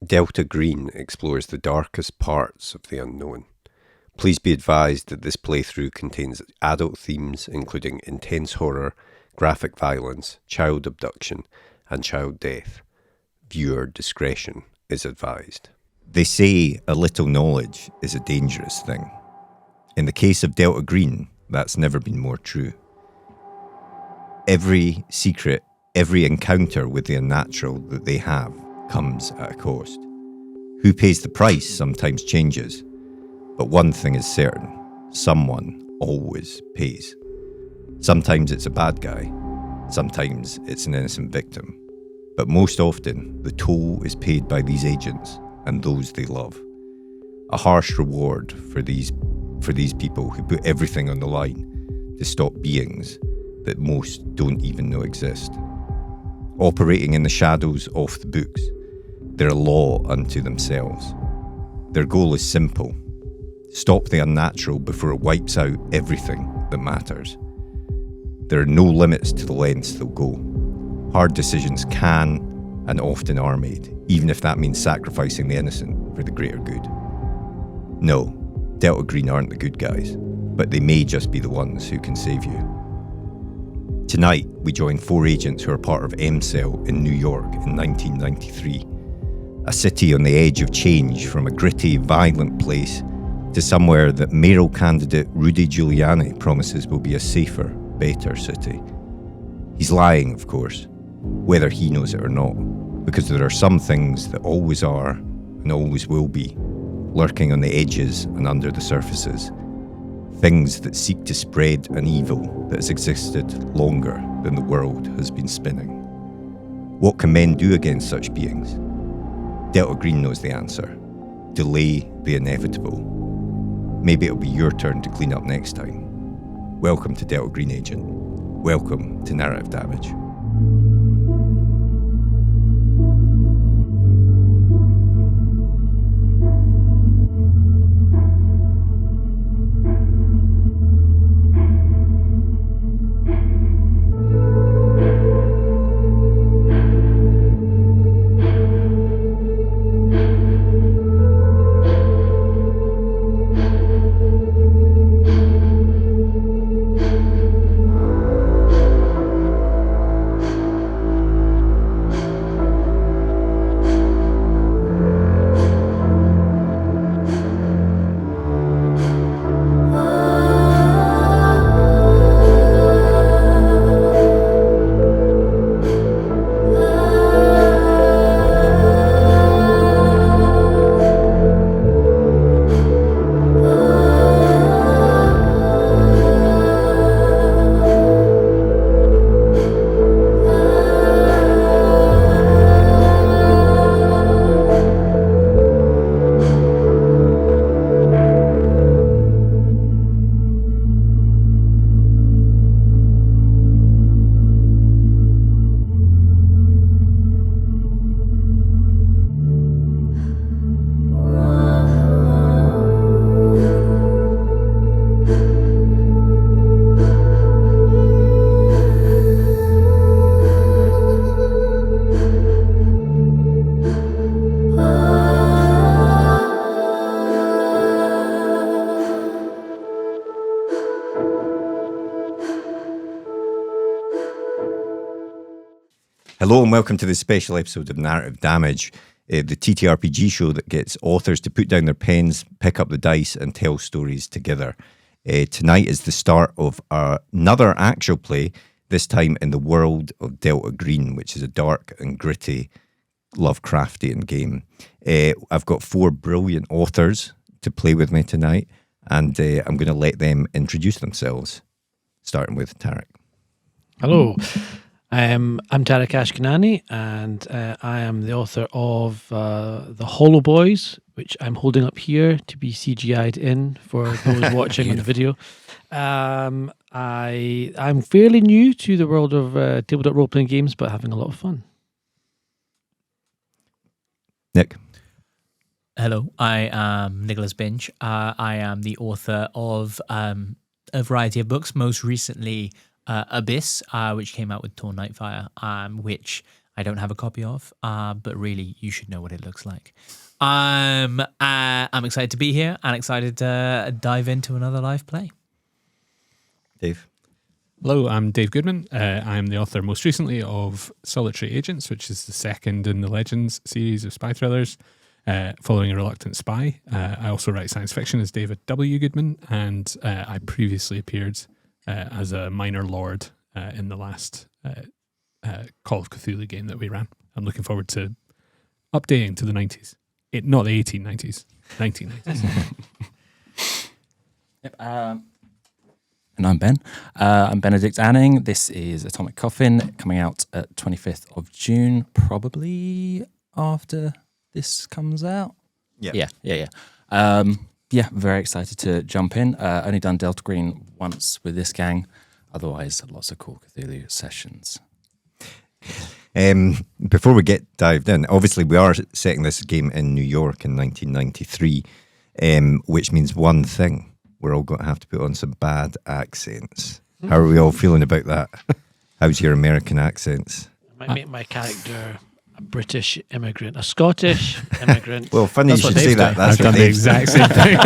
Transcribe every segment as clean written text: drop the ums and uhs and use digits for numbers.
Delta Green explores the darkest parts of the unknown. Please be advised that this playthrough contains adult themes including intense horror, graphic violence, child abduction, and child death. Viewer discretion is advised. They say a little knowledge is a dangerous thing. In the case of Delta Green, that's never been more true. Every secret, every encounter with the unnatural that they have comes at a cost. Who pays the price sometimes changes, but one thing is certain, someone always pays. Sometimes it's a bad guy, sometimes it's an innocent victim, but most often the toll is paid by these agents and those they love. A harsh reward for these people who put everything on the line to stop beings that most don't even know exist. Operating in the shadows off the books, they're a law unto themselves. Their goal is simple: stop the unnatural before it wipes out everything that matters. There are no limits to the lengths they'll go. Hard decisions can and often are made, even if that means sacrificing the innocent for the greater good. No, Delta Green aren't the good guys, but they may just be the ones who can save you. Tonight, we join 4 agents who are part of M-Cell in New York in 1993. A city on the edge of change, from a gritty, violent place to somewhere that mayoral candidate Rudy Giuliani promises will be a safer, better city. He's lying, of course, whether he knows it or not, because there are some things that always are and always will be, lurking on the edges and under the surfaces. Things that seek to spread an evil that has existed longer than the world has been spinning. What can men do against such beings? Delta Green knows the answer. Delay the inevitable. Maybe it'll be your turn to clean up next time. Welcome to Delta Green Agent. Welcome to Narrative Damage. Hello and welcome to this special episode of Narrative Damage, the TTRPG show that gets authors to put down their pens, pick up the dice and tell stories together. Tonight is the start of another actual play, this time in the world of Delta Green, which is a dark and gritty Lovecraftian game. I've got 4 brilliant authors to play with me tonight, and I'm going to let them introduce themselves, starting with Tariq. Hello. I'm Tariq Ashkanani, and I am the author of The Hollow Boys, which I'm holding up here to be CGI'd in for those watching on the video. I'm fairly new to the world of tabletop role-playing games, but having a lot of fun. Nick. Hello, I am Nicholas Binge. I am the author of a variety of books, most recently Abyss, which came out with Torn Nightfire, which I don't have a copy of, but really you should know what it looks like. I'm excited to be here and excited to dive into another live play. Dave? Hello, I'm Dave Goodman. I'm the author most recently of Solitary Agents, which is the second in the Legends series of spy thrillers, following A Reluctant Spy. I also write science fiction as David W. Goodman, and I previously appeared as a minor lord in the last Call of Cthulhu game that we ran. I'm looking forward to updating to the 90s. Not the 1890s, 1990s. Yep, and I'm Ben. I'm Benedict Anning. This is Atomic Coffin, coming out at 25th of June, probably after this comes out. Yeah. Very excited to jump in. Only done Delta Green once with this gang. Otherwise, lots of cool Cthulhu sessions. Before we get dived in, obviously we are setting this game in New York in 1993, which means one thing. We're all going to have to put on some bad accents. How are we all feeling about that? How's your American accents? I might make my character a British immigrant, a Scottish immigrant. Well, funny you should say that. That's I've done the exact same thing.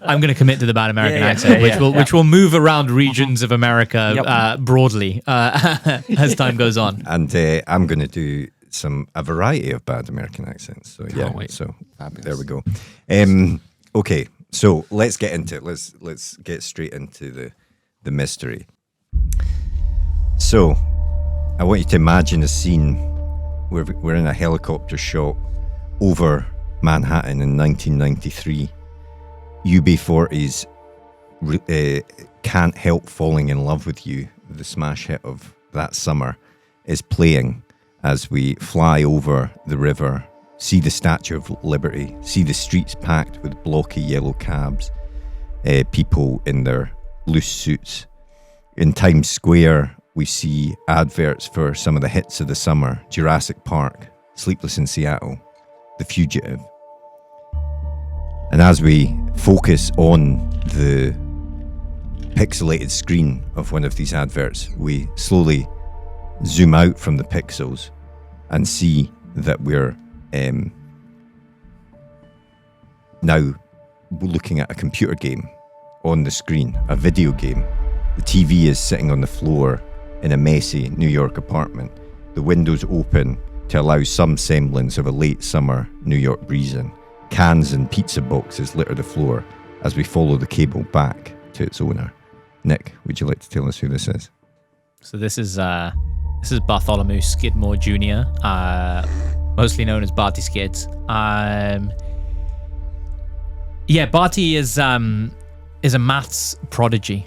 I'm going to commit to the bad American accent, which will move around regions of America broadly as time goes on. And I'm going to do a variety of bad American accents. So wait. So there we go. Okay, so let's get into it. Let's get straight into the mystery. So I want you to imagine a scene where we're in a helicopter shot over Manhattan in 1993. UB40s Can't Help Falling in Love with You, the smash hit of that summer, is playing as we fly over the river, see the Statue of Liberty, see the streets packed with blocky yellow cabs, people in their loose suits. In Times Square, we see adverts for some of the hits of the summer: Jurassic Park, Sleepless in Seattle, The Fugitive. And as we focus on the pixelated screen of one of these adverts, we slowly zoom out from the pixels and see that we're now looking at a computer game on the screen, a video game. The TV is sitting on the floor in a messy New York apartment. The windows open to allow some semblance of a late summer New York breeze in. Cans and pizza boxes litter the floor as we follow the cable back to its owner. Nick, would you like to tell us who this is? So this is Bartholomew Skidmore Jr., mostly known as Barty Skids. Barty is a maths prodigy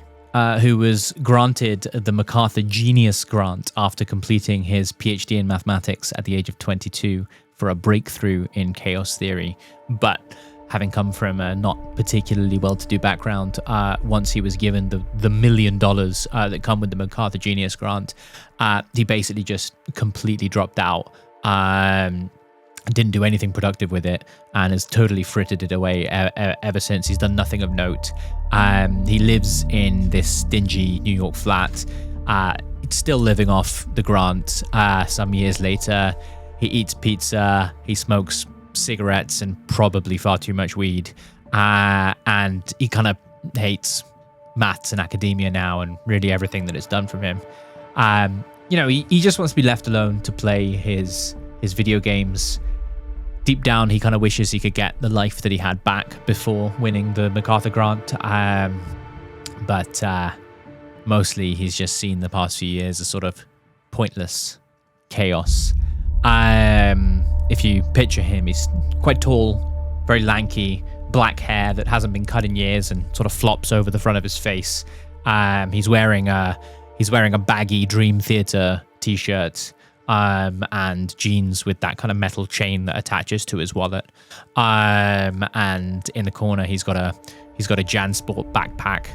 who was granted the MacArthur Genius Grant after completing his PhD in mathematics at the age of 22 for a breakthrough in chaos theory. But having come from a not particularly well-to-do background, once he was given the $1 million that come with the MacArthur Genius Grant, he basically just completely dropped out, didn't do anything productive with it, and has totally frittered it away ever since. He's done nothing of note. He lives in this dingy New York flat, still living off the grant. Some years later, he eats pizza, he smokes cigarettes and probably far too much weed, and he kind of hates maths and academia now and really everything that it's done from him. He just wants to be left alone to play his video games. Deep down, he kind of wishes he could get the life that he had back before winning the MacArthur Grant, but mostly he's just seen the past few years as sort of pointless chaos. If you picture him, he's quite tall, very lanky, black hair that hasn't been cut in years and sort of flops over the front of his face. He's wearing a baggy Dream Theater t-shirt, and jeans with that kind of metal chain that attaches to his wallet. And in the corner, he's got a JanSport backpack,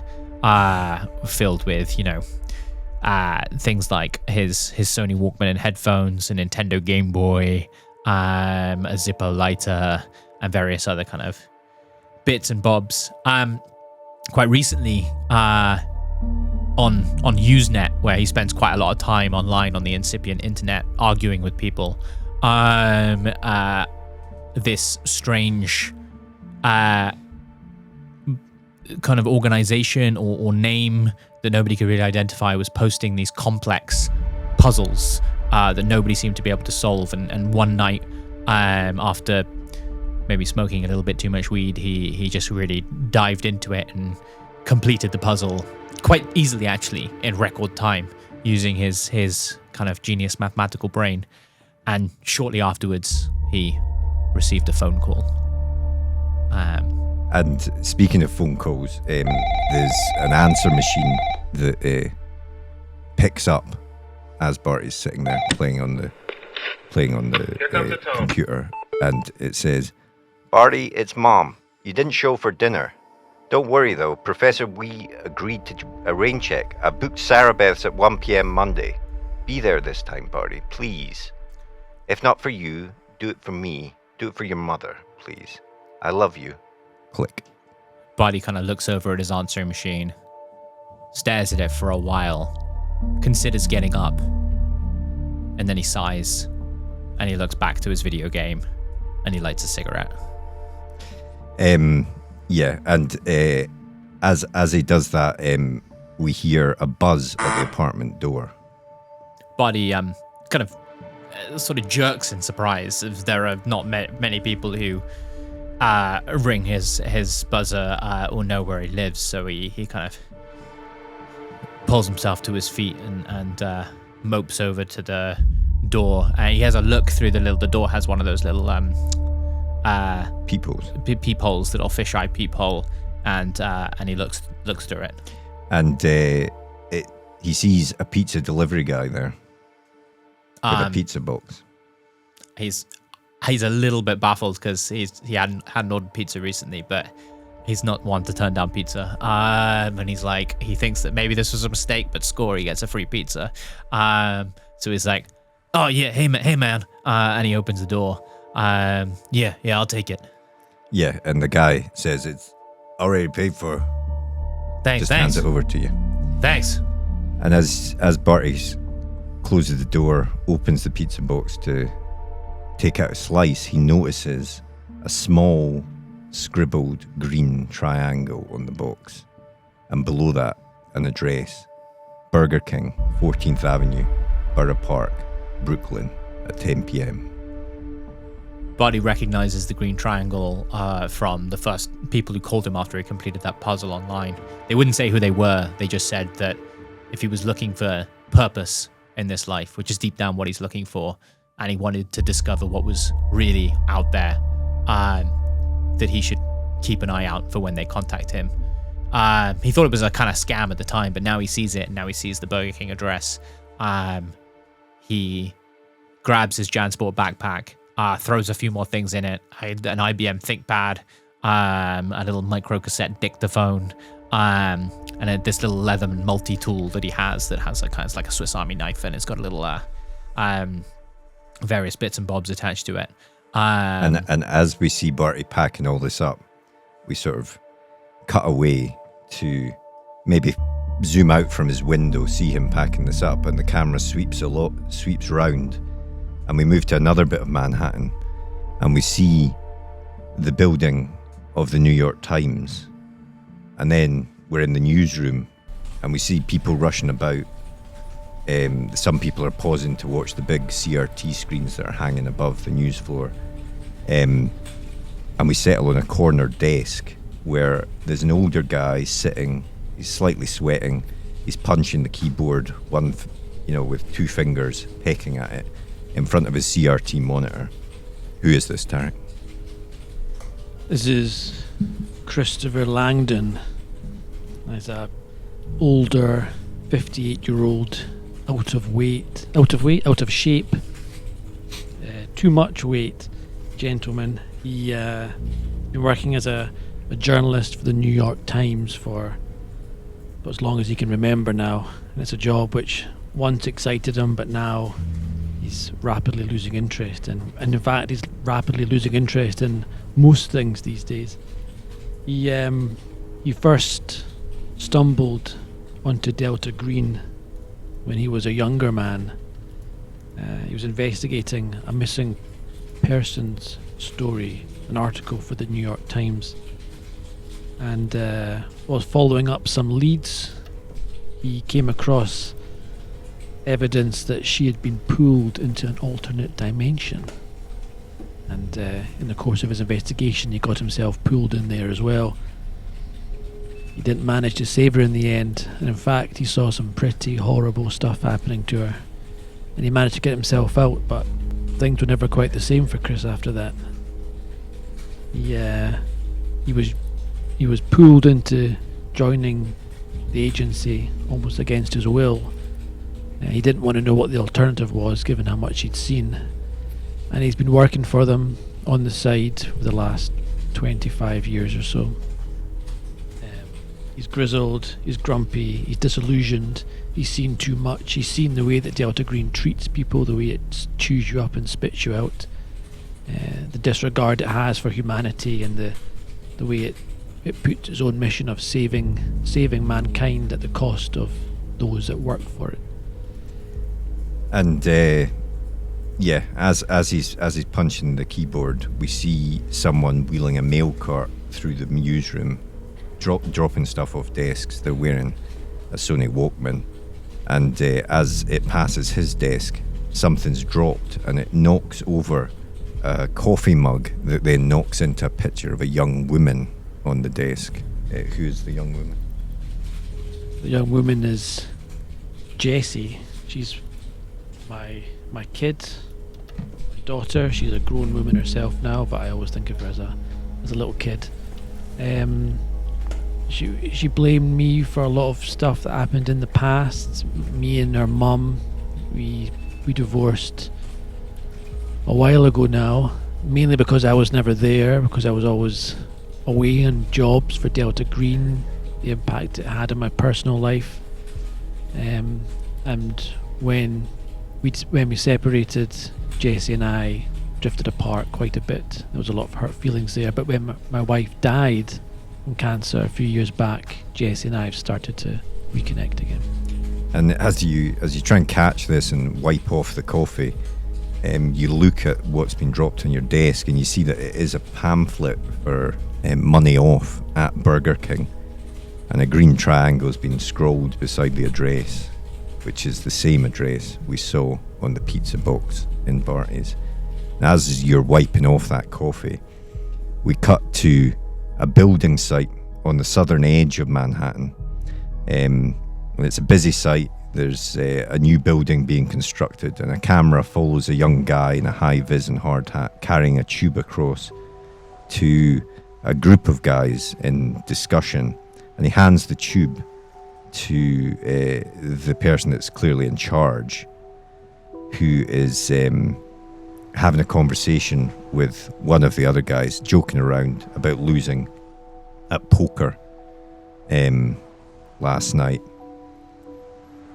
filled with, things like his Sony Walkman and headphones, a Nintendo Game Boy, a Zippo lighter, and various other kind of bits and bobs. Quite recently, on Usenet, where he spends quite a lot of time online on the incipient internet arguing with people. This strange kind of organization or name that nobody could really identify was posting these complex puzzles that nobody seemed to be able to solve. And one night, after maybe smoking a little bit too much weed, he just really dived into it and completed the puzzle quite easily, actually, in record time, using his kind of genius mathematical brain. And shortly afterwards, he received a phone call. And speaking of phone calls, there's an answer machine that picks up as Barty's sitting there playing on the computer, and it says, "Barty, it's Mom. You didn't show for dinner. Don't worry though, Professor Wee agreed to a rain check. I booked Sarah Beth's at 1 p.m. Monday. Be there this time, Barty, please. If not for you, do it for me. Do it for your mother, please. I love you." Click. Barty kind of looks over at his answering machine, stares at it for a while, considers getting up, and then he sighs, and he looks back to his video game, and he lights a cigarette. Yeah, and as he does that, we hear a buzz at the apartment door. Barty kind of sort of jerks in surprise, as there are not many people who ring his buzzer or know where he lives, so he kind of pulls himself to his feet and mopes over to the door. He has a look through the door has one of those little peepholes, little fisheye peephole, and he looks through it, and he sees a pizza delivery guy there with a pizza box. He's a little bit baffled because he hadn't ordered pizza recently, but he's not one to turn down pizza. And he's like, he thinks that maybe this was a mistake, but score, he gets a free pizza. So he's like, "Oh yeah, hey man," and he opens the door. Yeah, I'll take it. Yeah, and the guy says it's already paid for. Thanks. Hands it over to you. Thanks. And as Barty closes the door, opens the pizza box to take out a slice, he notices a small scribbled green triangle on the box, and below that an address: Burger King, 14th Avenue, Borough Park, Brooklyn, at 10 p.m. Barty recognizes the green triangle from the first people who called him after he completed that puzzle online. They wouldn't say who they were, they just said that if he was looking for purpose in this life, which is deep down what he's looking for, and he wanted to discover what was really out there, that he should keep an eye out for when they contact him. He thought it was a kind of scam at the time, but now he sees it, and now he sees the Burger King address. He grabs his JanSport backpack, throws a few more things in it, an IBM ThinkPad, a little micro cassette dictaphone, and this little leather multi-tool that he has that has like a Swiss Army knife, and it's got a little various bits and bobs attached to it. And as we see Barty packing all this up, we sort of cut away to maybe zoom out from his window, see him packing this up, and the camera sweeps round, and we move to another bit of Manhattan, and we see the building of the New York Times, and then we're in the newsroom, and we see people rushing about. Some people are pausing to watch the big CRT screens that are hanging above the news floor, and we settle on a corner desk where there's an older guy sitting. He's slightly sweating. He's punching the keyboard, with two fingers, pecking at it, in front of his CRT monitor. Who is this, Tariq? This is Christopher Langdon. He's a older, 58-year-old, out of shape, too much weight gentleman. He been working as a journalist for the New York Times for as long as he can remember now, and it's a job which once excited him, but now he's rapidly losing interest, and in fact he's rapidly losing interest in most things these days. He first stumbled onto Delta Green when he was a younger man. He was investigating a missing persons story, an article for the New York Times, and was following up some leads. He came across evidence that she had been pulled into an alternate dimension, and in the course of his investigation he got himself pulled in there as well. He didn't manage to save her in the end, and in fact he saw some pretty horrible stuff happening to her, and he managed to get himself out, but things were never quite the same for Chris after that. He was pulled into joining the agency almost against his will. He didn't want to know what the alternative was, given how much he'd seen, and he's been working for them on the side for the last 25 years or so. He's grizzled, he's grumpy, he's disillusioned, he's seen too much, he's seen the way that Delta Green treats people, the way it chews you up and spits you out, the disregard it has for humanity, and the way it puts its own mission of saving mankind at the cost of those that work for it. And as he's punching the keyboard, we see someone wheeling a mail cart through the newsroom, dropping stuff off desks. They're wearing a Sony Walkman, and as it passes his desk, something's dropped and it knocks over a coffee mug that then knocks into a picture of a young woman on the desk. Who's the young woman? The young woman is Jessie. She's my kid, my daughter. She's a grown woman herself now, but I always think of her as a little kid. She blamed me for a lot of stuff that happened in the past. Me and her mum, we divorced a while ago now, mainly because I was never there, because I was always away on jobs for Delta Green, the impact it had on my personal life. And when we separated, Jessie and I drifted apart quite a bit. There was a lot of hurt feelings there, but when my wife died from cancer a few years back, Jessie and I have started to reconnect again. And as you try and catch this and wipe off the coffee, you look at what's been dropped on your desk, and you see that it is a pamphlet for money off at Burger King, and a green triangle has been scrolled beside the address, which is the same address we saw on the pizza box in Barty's. And as you're wiping off that coffee, we cut to a building site on the southern edge of Manhattan. It's a busy site. There's a new building being constructed, and a camera follows a young guy in a high-vis and hard hat carrying a tube across to a group of guys in discussion, and he hands the tube to the person that's clearly in charge, who is having a conversation with one of the other guys, joking around about losing at poker last night.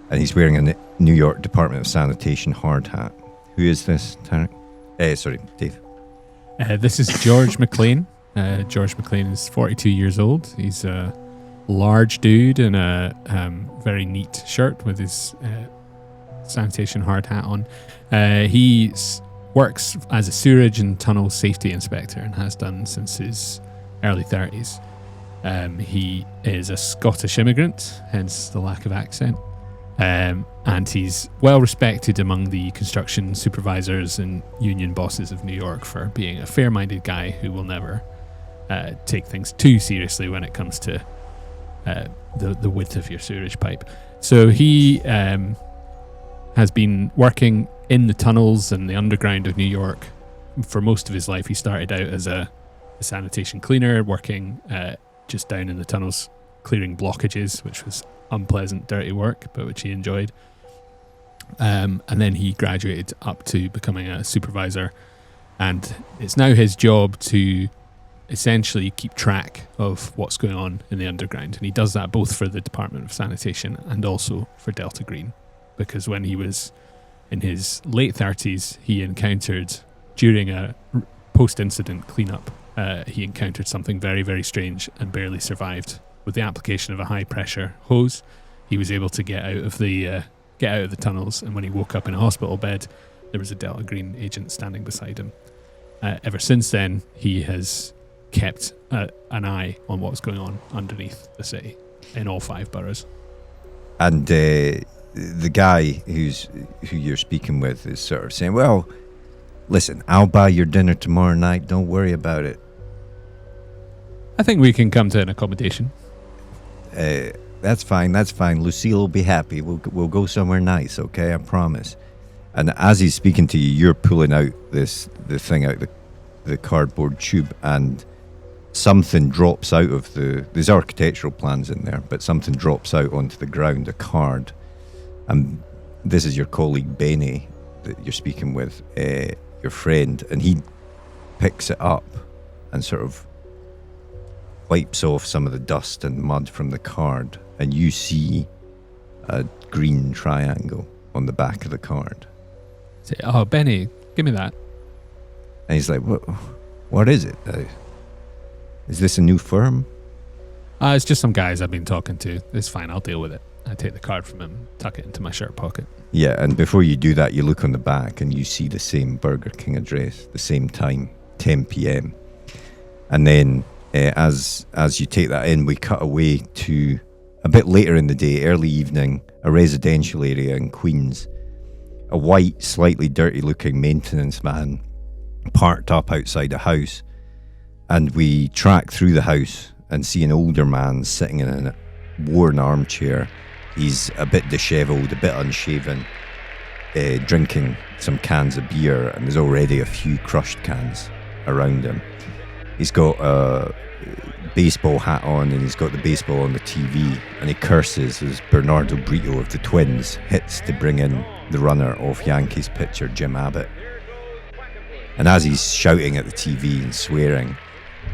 And he's wearing a New York Department of Sanitation hard hat. Who is this, Tariq? Sorry, Dave. This is George McLean. George McLean is 42 years old. He's a large dude in a very neat shirt with his sanitation hard hat on. He works as a sewerage and tunnel safety inspector and has done since his early 30s. He is a Scottish immigrant, hence the lack of accent. And he's well respected among the construction supervisors and union bosses of New York for being a fair-minded guy who will never take things too seriously when it comes to the width of your sewerage pipe. So he has been working in the tunnels and the underground of New York for most of his life. He started out as a sanitation cleaner, working just down in the tunnels, clearing blockages, which was unpleasant, dirty work, but which he enjoyed. And then he graduated up to becoming a supervisor, and it's now his job to essentially keep track of what's going on in the underground. And he does that both for the Department of Sanitation and also for Delta Green, because when he was in his late 30s, he encountered, during a post-incident cleanup, he encountered something very, very strange and barely survived. With the application of a high-pressure hose, he was able to get out of the tunnels, and when he woke up in a hospital bed, there was a Delta Green agent standing beside him. Ever since then, he has kept an eye on what's going on underneath the city in all 5 boroughs. And the guy who you're speaking with is sort of saying, well, listen, I'll buy your dinner tomorrow night. Don't worry about it. I think we can come to an accommodation. That's fine. Lucille will be happy. We'll go somewhere nice, okay? I promise. And as he's speaking to you, you're pulling out the thing out the cardboard tube, and something drops out of there's architectural plans in there, but something drops out onto the ground, a card. And this is your colleague Benny that you're speaking with, your friend, and he picks it up and sort of wipes off some of the dust and mud from the card, and you see a green triangle on the back of the card. Say, oh, Benny, give me that. And he's like, what is it? Is this a new firm? It's just some guys I've been talking to. It's fine, I'll deal with it. I take the card from him, tuck it into my shirt pocket. Yeah, and before you do that, you look on the back and you see the same Burger King address, the same time, 10 p.m. And then as you take that in, we cut away to a bit later in the day, early evening, a residential area in Queens. A white, slightly dirty-looking maintenance man parked up outside a house, and we track through the house and see an older man sitting in a worn armchair. He's a bit dishevelled, a bit unshaven, drinking some cans of beer, and there's already a few crushed cans around him. He's got a baseball hat on, and he's got the baseball on the TV, and he curses as Bernardo Brito of the Twins hits to bring in the runner of Yankees pitcher Jim Abbott. And as he's shouting at the TV and swearing,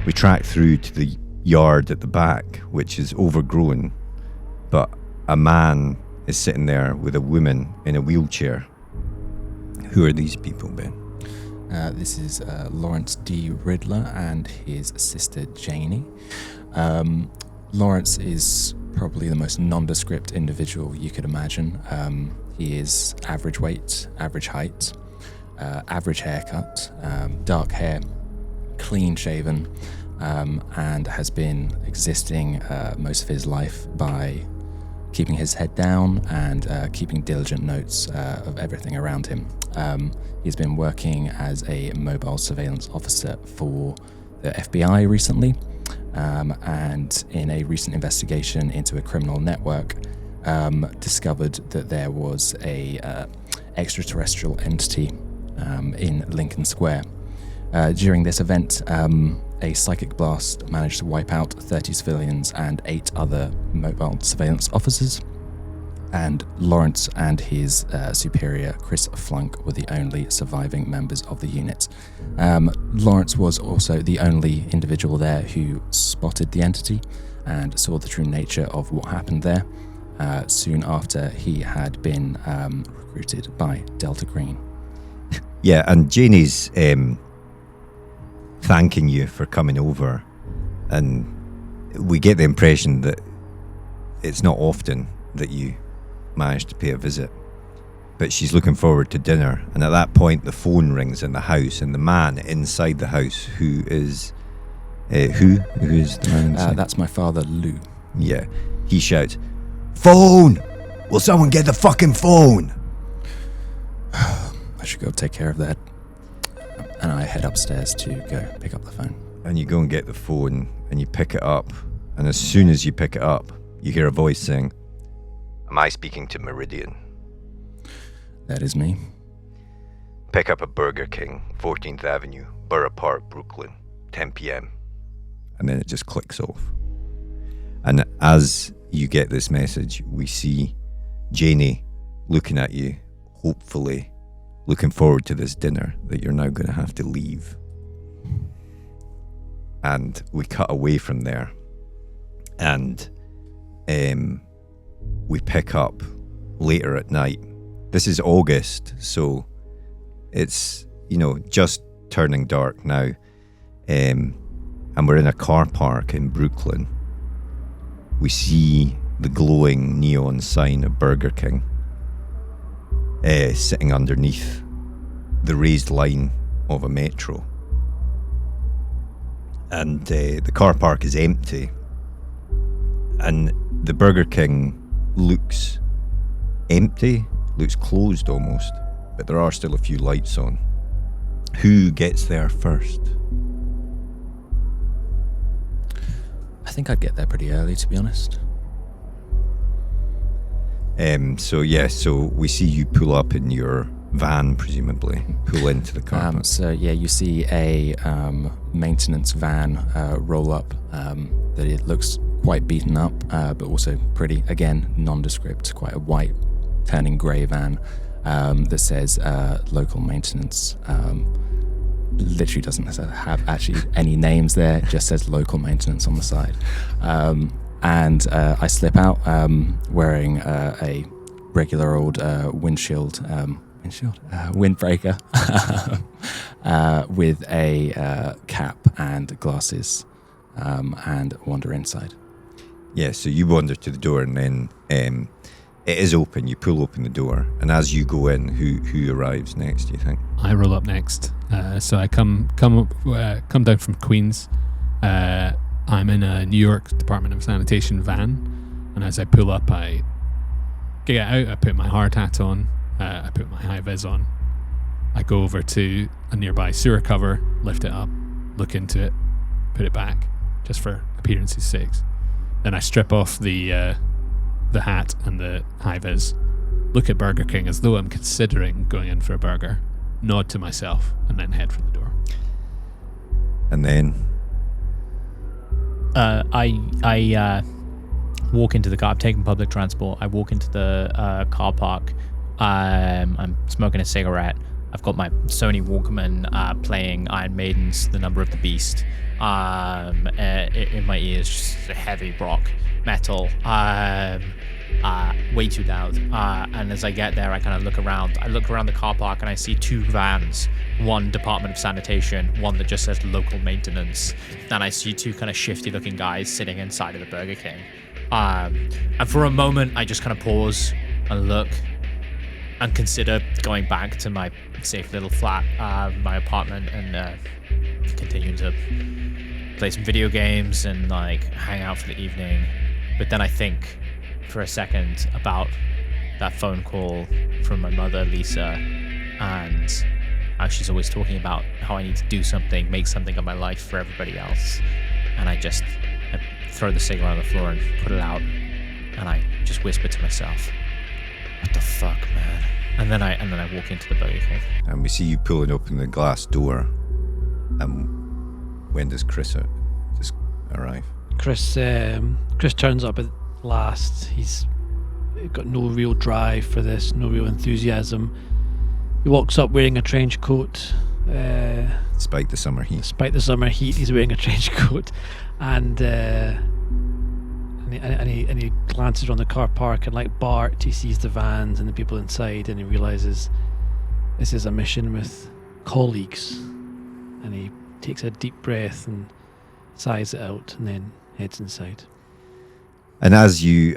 we track through to the yard at the back, which is overgrown, but a man is sitting there with a woman in a wheelchair. Who are these people, Ben? This is Lawrence D. Riddler and his sister Janie. Lawrence is probably the most nondescript individual you could imagine. He is average weight, average height, average haircut, dark hair, clean shaven, and has been existing most of his life by keeping his head down and keeping diligent notes of everything around him. He's been working as a mobile surveillance officer for the FBI recently, and in a recent investigation into a criminal network, discovered that there was a extraterrestrial entity in Lincoln Square. During this event, a psychic blast managed to wipe out 30 civilians and 8 other mobile surveillance officers. And Lawrence and his superior, Chris Flunk, were the only surviving members of the unit. Lawrence was also the only individual there who spotted the entity and saw the true nature of what happened there soon after he had been recruited by Delta Green. Yeah, and Janie's thanking you for coming over, and we get the impression that it's not often that you manage to pay a visit, but she's looking forward to dinner. And at that point the phone rings in the house, and the man inside the house, who is who is the man inside? That's my father, Lou. Yeah, he shouts, "Phone! Will someone get the fucking phone?" I should go take care of that. And I head upstairs to go pick up the phone. And you go and get the phone, and you pick it up, and as soon as you pick it up, you hear a voice saying, "Am I speaking to Meridian?" That is me. "Pick up a Burger King, 14th Avenue, Borough Park, Brooklyn, 10 p.m. And then it just clicks off. And as you get this message, we see Janie looking at you, hopefully looking forward to this dinner that you're now going to have to leave. And we cut away from there, and we pick up later at night. This is August, so it's, just turning dark now, and we're in a car park in Brooklyn. We see the glowing neon sign of Burger King sitting underneath the raised line of a metro. And the car park is empty. And the Burger King looks empty, looks closed almost, but there are still a few lights on. Who gets there first? I think I'd get there pretty early, to be honest. So we see you pull up in your van, presumably, pull into the car park. So you see a maintenance van roll up. That it looks quite beaten up, but also pretty, again, nondescript, quite a white, turning grey van that says local maintenance. Literally doesn't have actually any names there, it just says local maintenance on the side. And I slip out wearing a regular old windbreaker with a cap and glasses, and wander inside. Yeah, so you wander to the door, and then it is open. You pull open the door, and as you go in, who arrives next, do you think? I roll up next. So I come down from Queens. I'm in a New York Department of Sanitation van, and as I pull up, I get out. I put my hard hat on. I put my high vis on. I go over to a nearby sewer cover, lift it up, look into it, put it back, just for appearance's sakes. Then I strip off the hat and the high vis, look at Burger King as though I'm considering going in for a burger, nod to myself, and then head for the door. And then I walk into the car. I'm taking public transport. I walk into the car park. I'm smoking a cigarette. I've got my Sony Walkman playing Iron Maiden's The Number of the Beast. In my ears, just heavy rock metal. Way too loud. And as I get there, I kind of look around. I look around the car park and I see two vans. One Department of Sanitation, one that just says local maintenance. And I see two kind of shifty looking guys sitting inside of the Burger King. And for a moment, I just kind of pause and look and consider going back to my safe little flat, my apartment, and continue to play some video games and like hang out for the evening. But then I think for a second about that phone call from my mother, Lisa, and how she's always talking about how I need to do something, make something of my life for everybody else. And I throw the cigarette on the floor and put it out, and I just whisper to myself, "What the fuck, man?" And then I walk into the Burger King. And we see you pulling open the glass door. When does Chris arrive? Chris turns up at last. He's got no real drive for this, no real enthusiasm. He walks up wearing a trench coat. Despite the summer heat. He's wearing a trench coat, and he glances around the car park, and like Bart, he sees the vans and the people inside, and he realizes this is a mission with colleagues, and he takes a deep breath and sighs it out, and then heads inside. And as you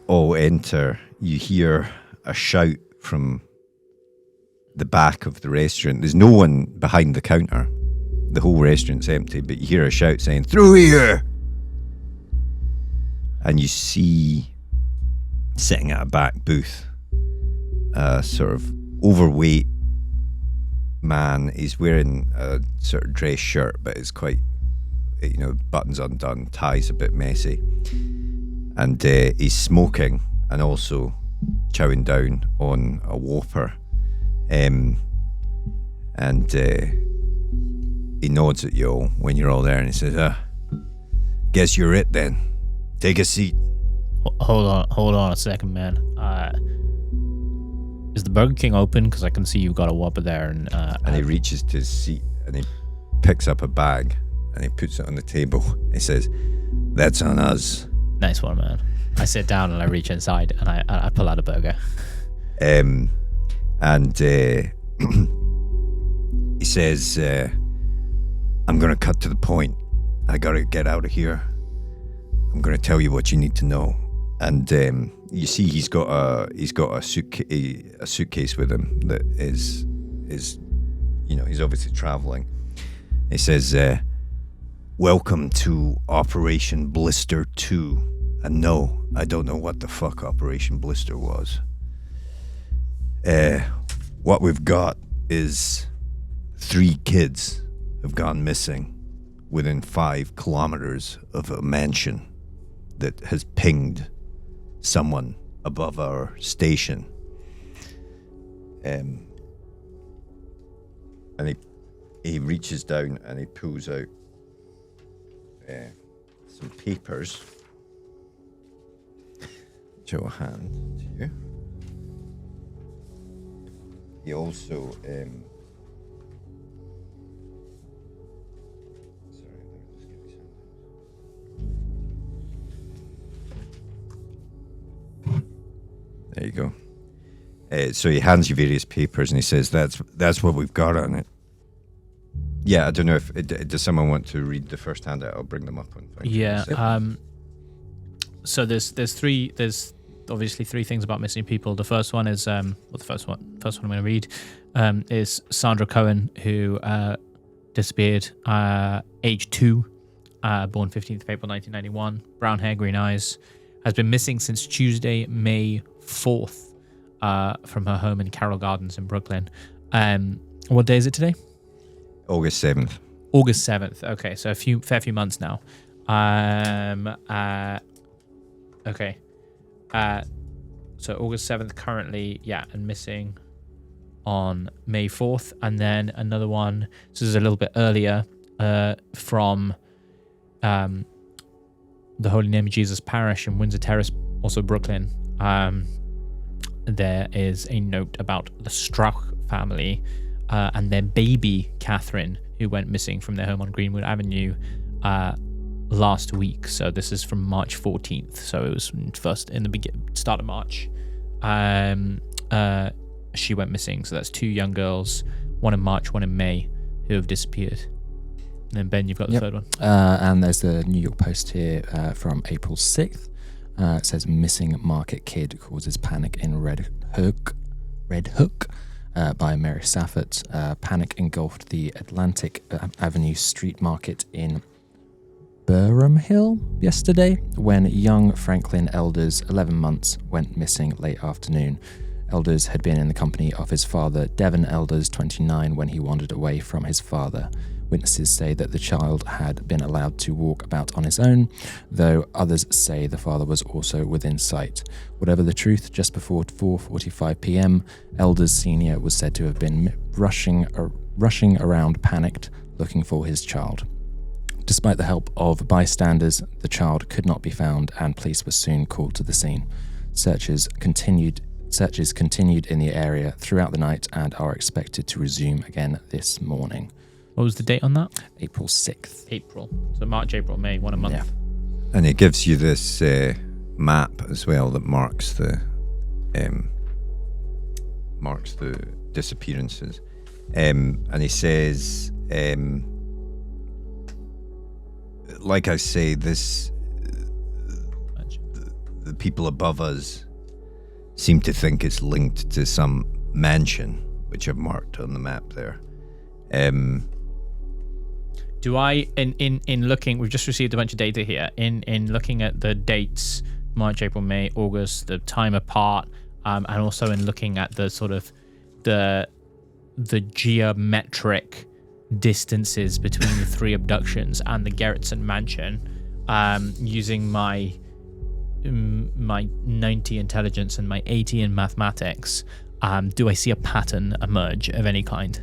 all enter, you hear a shout from the back of the restaurant. There's no one behind the counter. The whole restaurant's empty, but you hear a shout saying, "Through here!" And you see, sitting at a back booth, a sort of overweight man. He's wearing a sort of dress shirt, but it's quite, buttons undone, ties a bit messy. And he's smoking and also chowing down on a Whopper. And he nods at you all when you're all there, and he says, "Guess you're it then. Take a seat." Hold on a second, man. Is the Burger King open? Because I can see you've got a Whopper there. And he reaches to his seat and he picks up a bag and he puts it on the table. He says, "That's on us." Nice one, man. I sit down and I reach inside and I pull out a burger. He says, "I'm going to cut to the point. I got to get out of here. I'm going to tell you what you need to know. And you see, he's got a suitcase with him that is he's obviously traveling. He says, "Welcome to Operation Blister II." And no, I don't know what the fuck Operation Blister was. What we've got is 3 kids have gone missing within 5 kilometers of a mansion that has pinged someone above our station. And he reaches down and he pulls out some papers. Show a hand to you. He also sorry, let me just get these hands. There you go. So he hands you various papers and he says, "That's what we've got on it." Yeah, I don't know if does someone want to read the first handout? I'll bring them up on. Yeah. So there's obviously 3 things about missing people. The first one is the first one I'm going to read is Sandra Cohen, who disappeared, age 2, born 15th of April 1991, brown hair, green eyes, has been missing since Tuesday, May 4th, from her home in Carroll Gardens in Brooklyn. What day is it today? August 7th. August 7th. Okay, so a fair few months now. Okay. So August 7th currently, and missing on May 4th. And then another one, this is a little bit earlier, from the Holy Name of Jesus Parish in Windsor Terrace, also Brooklyn. There is a note about the Strauch family and their baby, Catherine, who went missing from their home on Greenwood Avenue last week. So this is from March 14th. So it was first in the start of March. She went missing. So that's 2 young girls, one in March, one in May, who have disappeared. And then Ben, you've got the third one. And there's the New York Post here from April 6th. It says missing market kid causes panic in Red Hook, by Mary Saffert. Panic engulfed the Atlantic Avenue Street Market in Burham Hill yesterday when young Franklin Elders, 11 months, went missing late afternoon. Elders had been in the company of his father, Devon Elders, 29, when he wandered away from his father. Witnesses say that the child had been allowed to walk about on his own, though others say the father was also within sight. Whatever the truth, just before 4:45 p.m., Elders Sr. was said to have been rushing around panicked, looking for his child. Despite the help of bystanders, the child could not be found and police were soon called to the scene. Searches continued in the area throughout the night and are expected to resume again this morning. What was the date on that? April 6th. April. So March, April, May, 1 a month. Yeah. And it gives you this map as well that marks the disappearances. And he says, like I say, this the people above us seem to think it's linked to some mansion, which I've marked on the map there. Do I, in looking, we've just received a bunch of data here, in looking at the dates, March, April, May, August, the time apart, and also in looking at the sort of the geometric distances between the 3 abductions and the Gerritsen mansion, using my 90 intelligence and my 80 in mathematics, do I see a pattern emerge of any kind?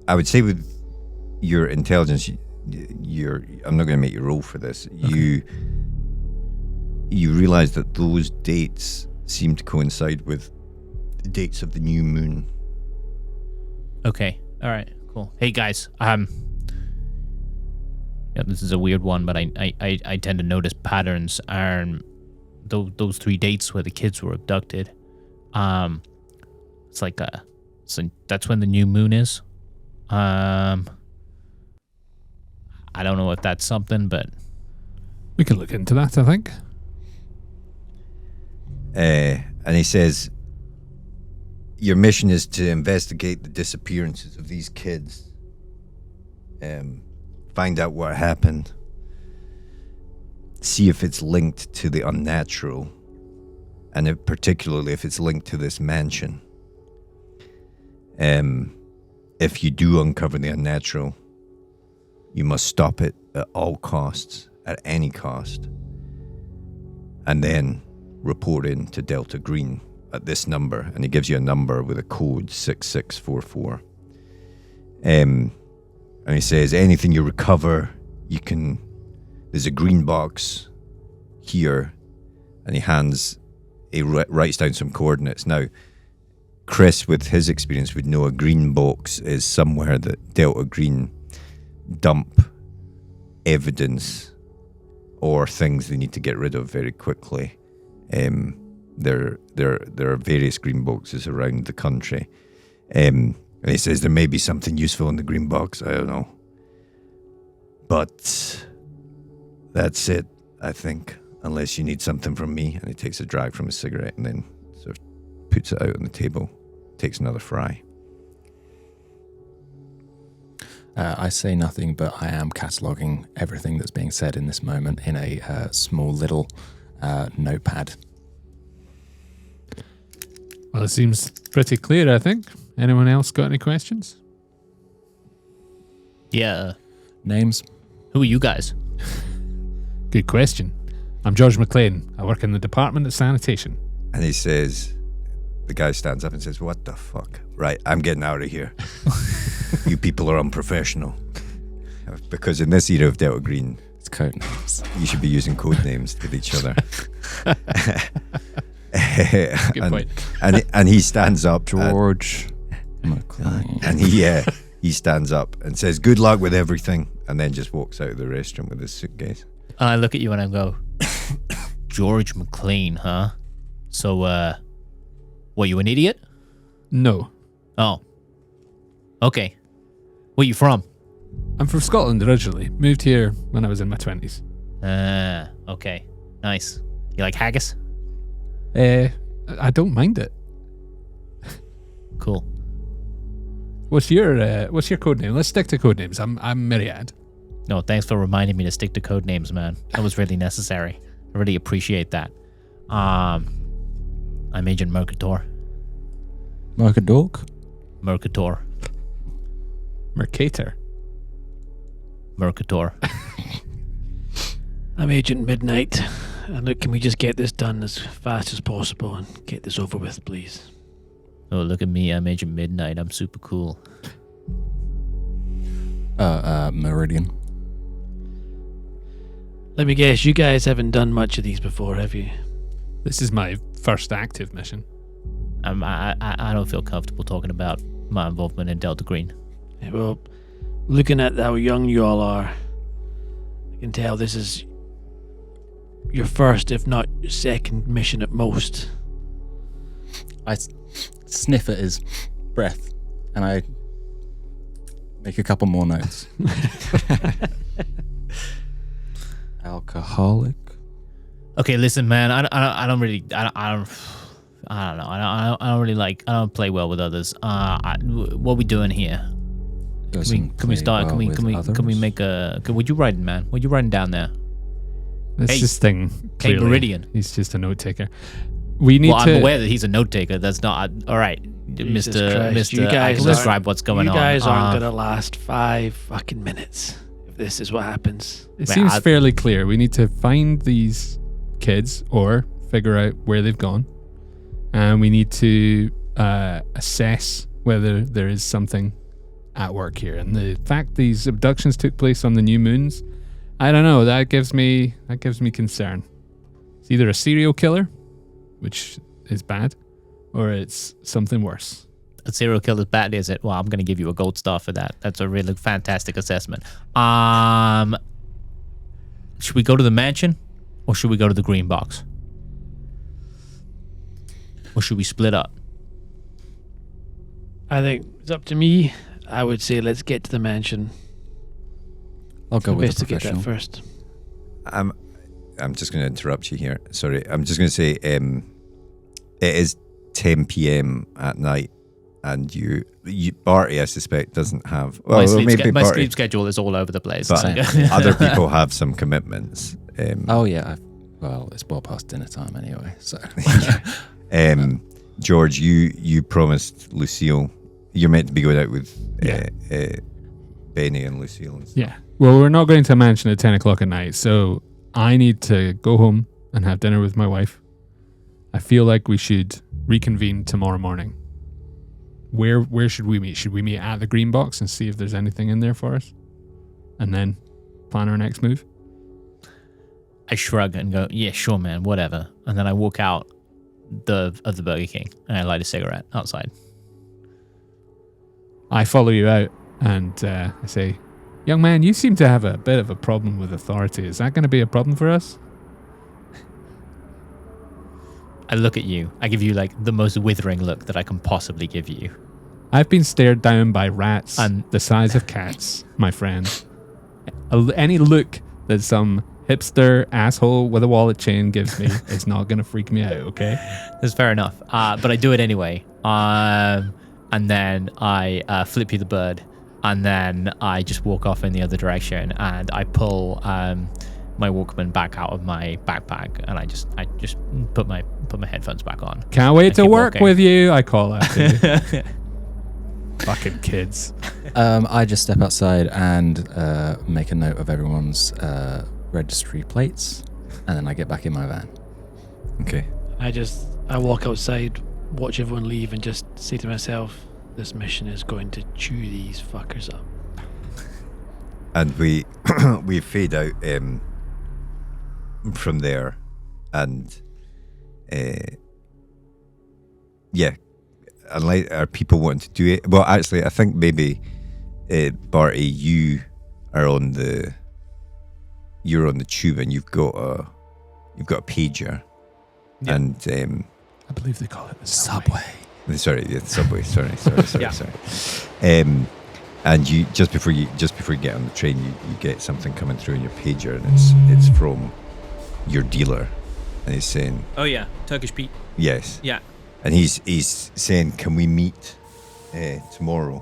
I would say with your intelligence, I'm not going to make you roll for this. Okay. You realize that those dates seem to coincide with the dates of the new moon. Okay. All right. Cool. Hey guys. This is a weird one, but I tend to notice patterns. Those 3 dates where the kids were abducted. It's like so that's when the new moon is. I don't know if that's something, but We can look into that, I think. And he says, your mission is to investigate the disappearances of these kids. Find out what happened. See if it's linked to the unnatural. And particularly if it's linked to this mansion. If you do uncover the unnatural, you must stop it at all costs, at any cost. And then report in to Delta Green at this number. And he gives you a number with a code 6644. And he says, anything you recover, there's a green box here. And he writes down some coordinates. Now, Chris, with his experience, would know a green box is somewhere that Delta Green dump evidence or things they need to get rid of very quickly. There are various green boxes around the country. And he says there may be something useful in the green box. I don't know. But that's it, I think. Unless you need something from me. And he takes a drag from his cigarette and then sort of puts it out on the table. Takes another fry. I say nothing, but I am cataloguing everything that's being said in this moment in a small little notepad. Well, it seems pretty clear, I think. Anyone else got any questions? Yeah. Names? Who are you guys? Good question. I'm George McLean. I work in the Department of Sanitation. And he says, the guy stands up and says, what the fuck? Right, I'm getting out of here. You people are unprofessional. Because in this era of Delta Green, It's code names. you should be using code names with each other. Good point. And he stands up. George McLean. And he stands up and says, good luck with everything. And then just walks out of the restaurant with his suitcase. I look at you and I go, George McLean, huh? So, what, you an idiot? No. Oh. Okay. Where you from? I'm from Scotland originally. Moved here when I was in my 20s. Okay. Nice. You like haggis? I don't mind it. Cool. What's your code name? Let's stick to code names. I'm Myriad. No, thanks for reminding me to stick to code names, man. That was really necessary. I really appreciate that. I'm Agent Mercator. Mercadork? Mercator. Mercator. Mercator. I'm Agent Midnight. And look, can we just get this done as fast as possible and get this over with, please? Oh, look at me. I'm Agent Midnight. I'm super cool. Meridian. Let me guess, you guys haven't done much of these before, have you? This is my first active mission. I don't feel comfortable talking about my involvement in Delta Green. Yeah, well, looking at how young you all are, I can tell this is your first, if not your second mission at most. I sniff at his breath and I make a couple more notes. Alcoholic. Okay, listen, man. I don't really play well with others. What we doing here? Can we start? Can we make a? What you writing, man? What you writing down there? This is thing. Hey, Clearly. Meridian. He's just a note taker. We need to. I'm aware that he's a note taker. That's not all right, Jesus Mr. Christ, Mr. I can describe what's going on. You guys aren't gonna last 5 fucking minutes if this is what happens. It seems fairly clear. We need to find these kids or figure out where they've gone, and we need to assess whether there is something at work here. And the fact these abductions took place on the new moons, I don't know. That gives me concern. It's either a serial killer, which is bad, or it's something worse. A serial killer's bad, is it? Well, I'm going to give you a gold star for that. That's a really fantastic assessment. Should we go to the mansion, or should we go to the green box? Or should we split up? I think it's up to me. I would say let's get to the mansion. I'll go with the Investigate that professional. first. I'm just going to interrupt you here. Sorry, I'm just going to say it is 10 p.m. at night, and you Barty, I suspect, doesn't have. Well, my maybe Barty, sleep schedule is all over the place. but so- other people have some commitments. Oh yeah. Well, it's well past dinner time anyway. So George, you promised Lucille. You're meant to be going out with Benny and Lucille. And stuff. Yeah. Well, we're not going to a mansion at 10 o'clock at night, so I need to go home and have dinner with my wife. I feel like we should reconvene tomorrow morning. Where should we meet? Should we meet at the green box and see if there's anything in there for us? And then plan our next move? I shrug and go, yeah, sure, man, whatever. And then I walk out of the Burger King and I light a cigarette outside. I follow you out and I say, young man, you seem to have a bit of a problem with authority. Is that going to be a problem for us? I look at you. I give you like the most withering look that I can possibly give you. I've been stared down by rats And- the size of cats, my friend. Any look that some hipster asshole with a wallet chain gives me is not going to freak me out, okay? That's fair enough. But I do it anyway. And then I flip you the bird. And then I just walk off in the other direction. And I pull my Walkman back out of my backpack. And I just put my headphones back on. Can't wait to keep work walking. with you, I call out to you. Fucking kids. I just step outside and make a note of everyone's registry plates, and then I get back in my van. Okay. I walk outside, watch everyone leave, and just say to myself, this mission is going to chew these fuckers up. And we we fade out from there, and unless are people wanting to do it? Well, actually, I think maybe Barty, you're on the tube, and you've got a pager, and I believe they call it the Subway. Sorry, the subway. Sorry. Yeah. And you just before you get on the train, you get something coming through in your pager, and it's from your dealer, and he's saying, Oh yeah, Turkish Pete. yes, Yeah. and he's saying, can we meet tomorrow?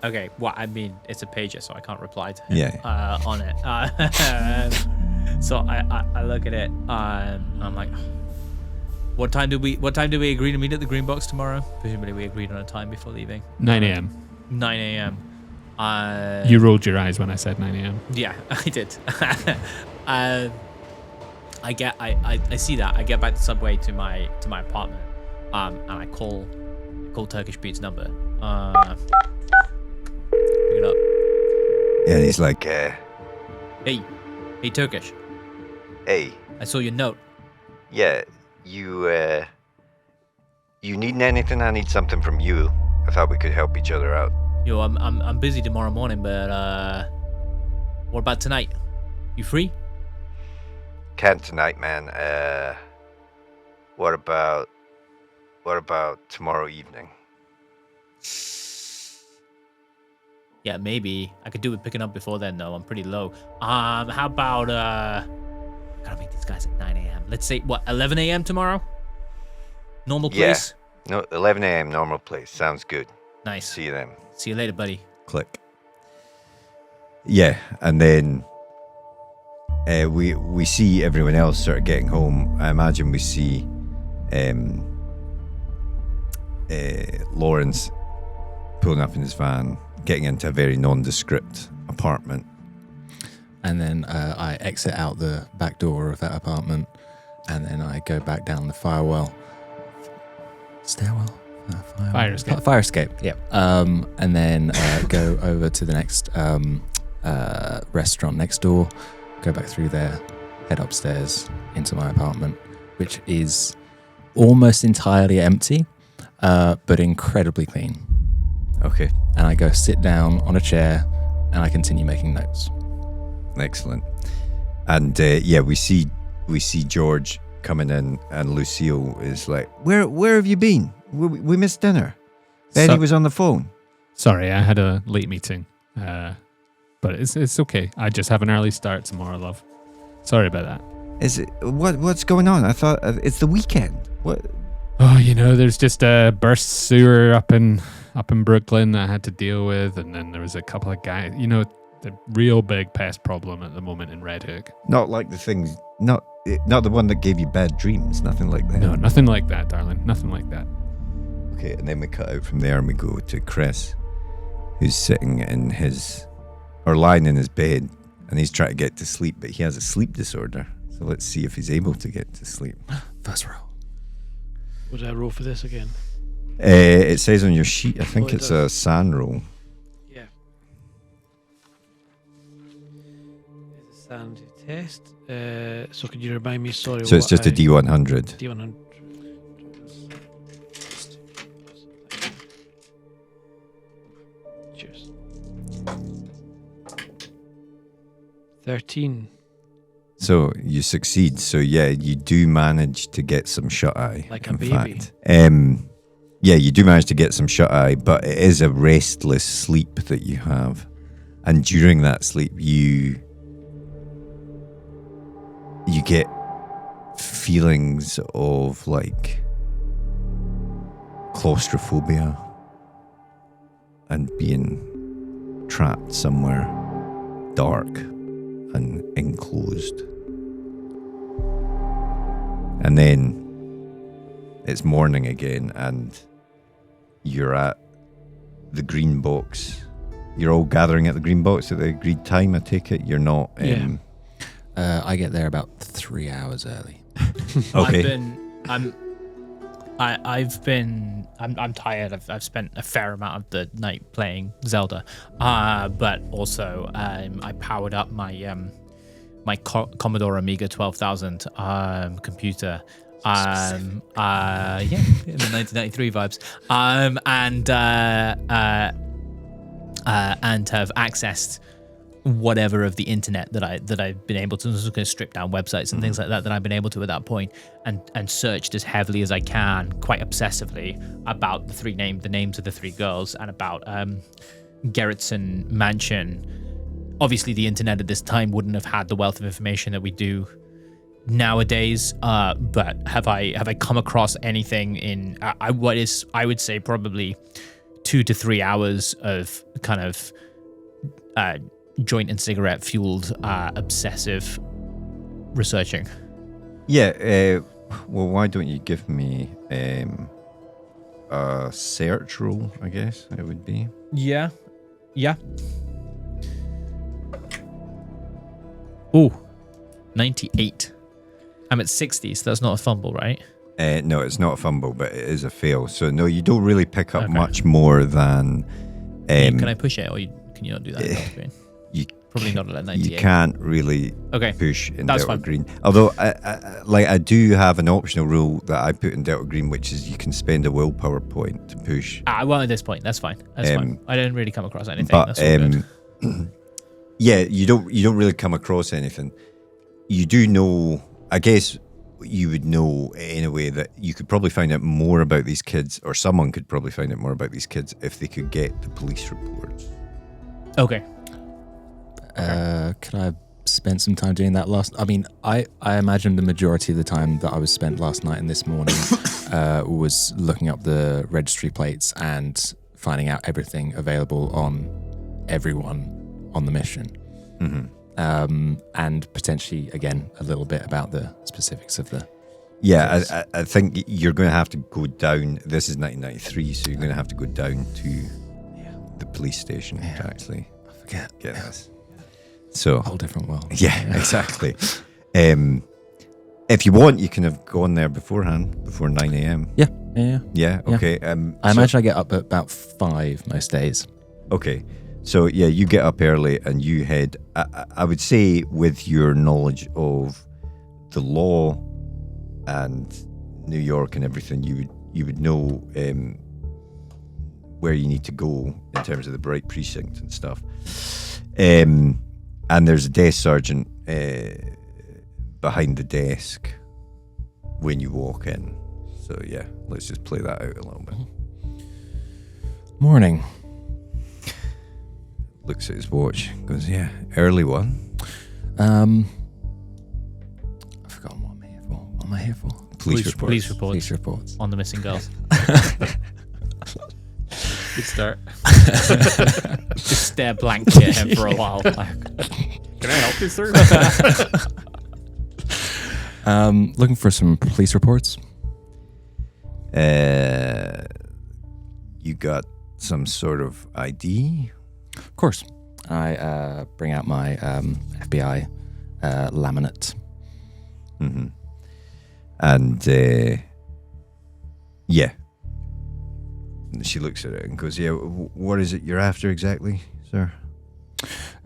Okay. Well, I mean, it's a pager, so I can't reply to him. Yeah. On it. So I look at it. I'm like, what time do we agree to meet at the Green Box tomorrow? Presumably we agreed on a time before leaving. 9 a.m. 9 a.m. You rolled your eyes when I said 9 a.m. Yeah, I did. I see that. I get back the subway to my apartment. And I call Turkish Pete's number. Pick it up. And he's like, Hey Turkish. hey, I saw your note. yeah, you needing anything? I need something from you. I thought we could help each other out. Yo, I'm busy tomorrow morning, but what about tonight? You free? Can't tonight, man. What about tomorrow evening? Yeah, maybe. I could do with picking up before then, though. I'm pretty low. How about gotta meet these guys at 9 a.m. Let's say 11 a.m. tomorrow. Normal place. No, 11 a.m. normal place. Sounds good. Nice. See you then. See you later, buddy. Click. Yeah, and then we see everyone else sort of getting home. I imagine we see Lawrence pulling up in his van, getting into a very nondescript apartment. And then I exit out the back door of that apartment, and then I go back down the stairwell. Fire escape. Fire escape. Yeah. And then go over to the next restaurant next door. Go back through there, head upstairs into my apartment, which is almost entirely empty, but incredibly clean. Okay, And I go sit down on a chair, and I continue making notes. excellent. And we see George coming in, and Lucille is like, "Where have you been? We missed dinner. Benny was on the phone." Sorry, I had a late meeting. but it's okay. I just have an early start tomorrow, love. Sorry about that. Is it what's going on? I thought it's the weekend. What? Oh, there's just a burst sewer up in Brooklyn that I had to deal with, and then there was a couple of guys. The real big pest problem at the moment in Red Hook. Not like the things. Not the one that gave you bad dreams. Nothing like that. No, nothing like that, darling. Nothing like that. Okay, and then we cut out from there and we go to Chris, who's sitting lying in his bed, and he's trying to get to sleep, but he has a sleep disorder. So let's see if he's able to get to sleep. First roll. What did I roll for this again? It says on your sheet, I think it's a SAN roll. Yeah. It's a SAN test. So could you remind me, sorry. So it's just a D100. D100. Cheers. 13. So you succeed. So yeah, you do manage to get some shut eye. Like a in baby. Fact. Yeah, you do manage to get some shut eye, but it is a restless sleep that you have. And during that sleep, you get feelings of like claustrophobia and being trapped somewhere dark and enclosed. And then it's morning again, and you're at the green box. You're all gathering at the green box at the agreed time, I take it? You're not... I get there about 3 hours early. Okay. I'm tired. I've spent a fair amount of the night playing Zelda, but also I powered up my my Commodore Amiga 12,000 computer. In the 1993 vibes, and have accessed whatever of the internet that I've been able to kind of strip down websites and things like that I've been able to at that point, and searched as heavily as I can, quite obsessively, about the names of the three girls and about Gerritsen Mansion. Obviously, the internet at this time wouldn't have had the wealth of information that we do nowadays, but have I come across anything in what is, I would say, probably 2 to 3 hours of kind of joint and cigarette fueled obsessive researching? Yeah, well, why don't you give me a search roll, I guess it would be. Yeah. Ooh, 98. I'm at 60, so that's not a fumble, right? No, it's not a fumble, but it is a fail. So no, you don't really pick up much more than... Can I push it, or can you not do that? You probably not at 98. You can't really push in That's Delta fine. Green. Although, I do have an optional rule that I put in Delta Green, which is you can spend a willpower point to push. Well, at this point, that's fine. That's fine. I didn't really come across anything. But that's all good. yeah, you don't really come across anything. You do know, I guess you would know in a way that you could probably find out more about these kids, or someone could probably find out more about these kids if they could get the police reports. Okay. Could I have spent some time doing that I imagine the majority of the time that I was spent last night and this morning was looking up the registry plates and finding out everything available on everyone on the mission. Mm-hmm. And potentially, again, a little bit about the specifics of the... Yeah, I think you're going to have to go down. This is 1993, so you're going to have to go down to the police station to actually get this. So, a whole different world. Yeah, exactly. If you want, you can have gone there beforehand, before 9 a.m. Yeah, okay. I imagine I get up at about 5 most days. Okay. So, yeah, you get up early and you head, I would say, with your knowledge of the law and New York and everything, you would know where you need to go in terms of the Bright Precinct and stuff. And there's a desk sergeant behind the desk when you walk in. So, yeah, let's just play that out a little bit. Morning. looks at his watch, goes, yeah, early one. I've forgotten what I'm here for. What am I here for? Police reports. Police reports Police reports. on the missing girls. Good start. Just stare blankly at him for a while. Like, can I help you, sir? Looking for some police reports. You got some sort of ID? Of course. I bring out my FBI laminate. Mm-hmm. And yeah. She looks at it and goes, yeah, what is it you're after exactly, sir?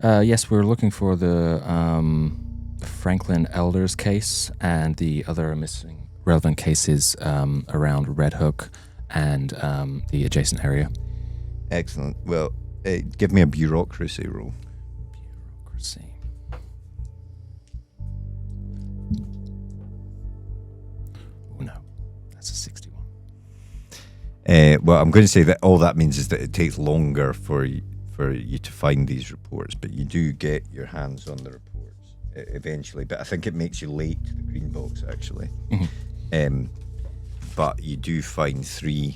Yes, we're looking for the Franklin Elders case and the other missing relevant cases around Red Hook and the adjacent area. Excellent. Well, give me a bureaucracy roll. Bureaucracy. Oh no, that's a 61. Well, I'm going to say that all that means is that it takes longer for you to find these reports, but you do get your hands on the reports eventually. But I think it makes you late to the green box, actually. Mm-hmm. But you do find you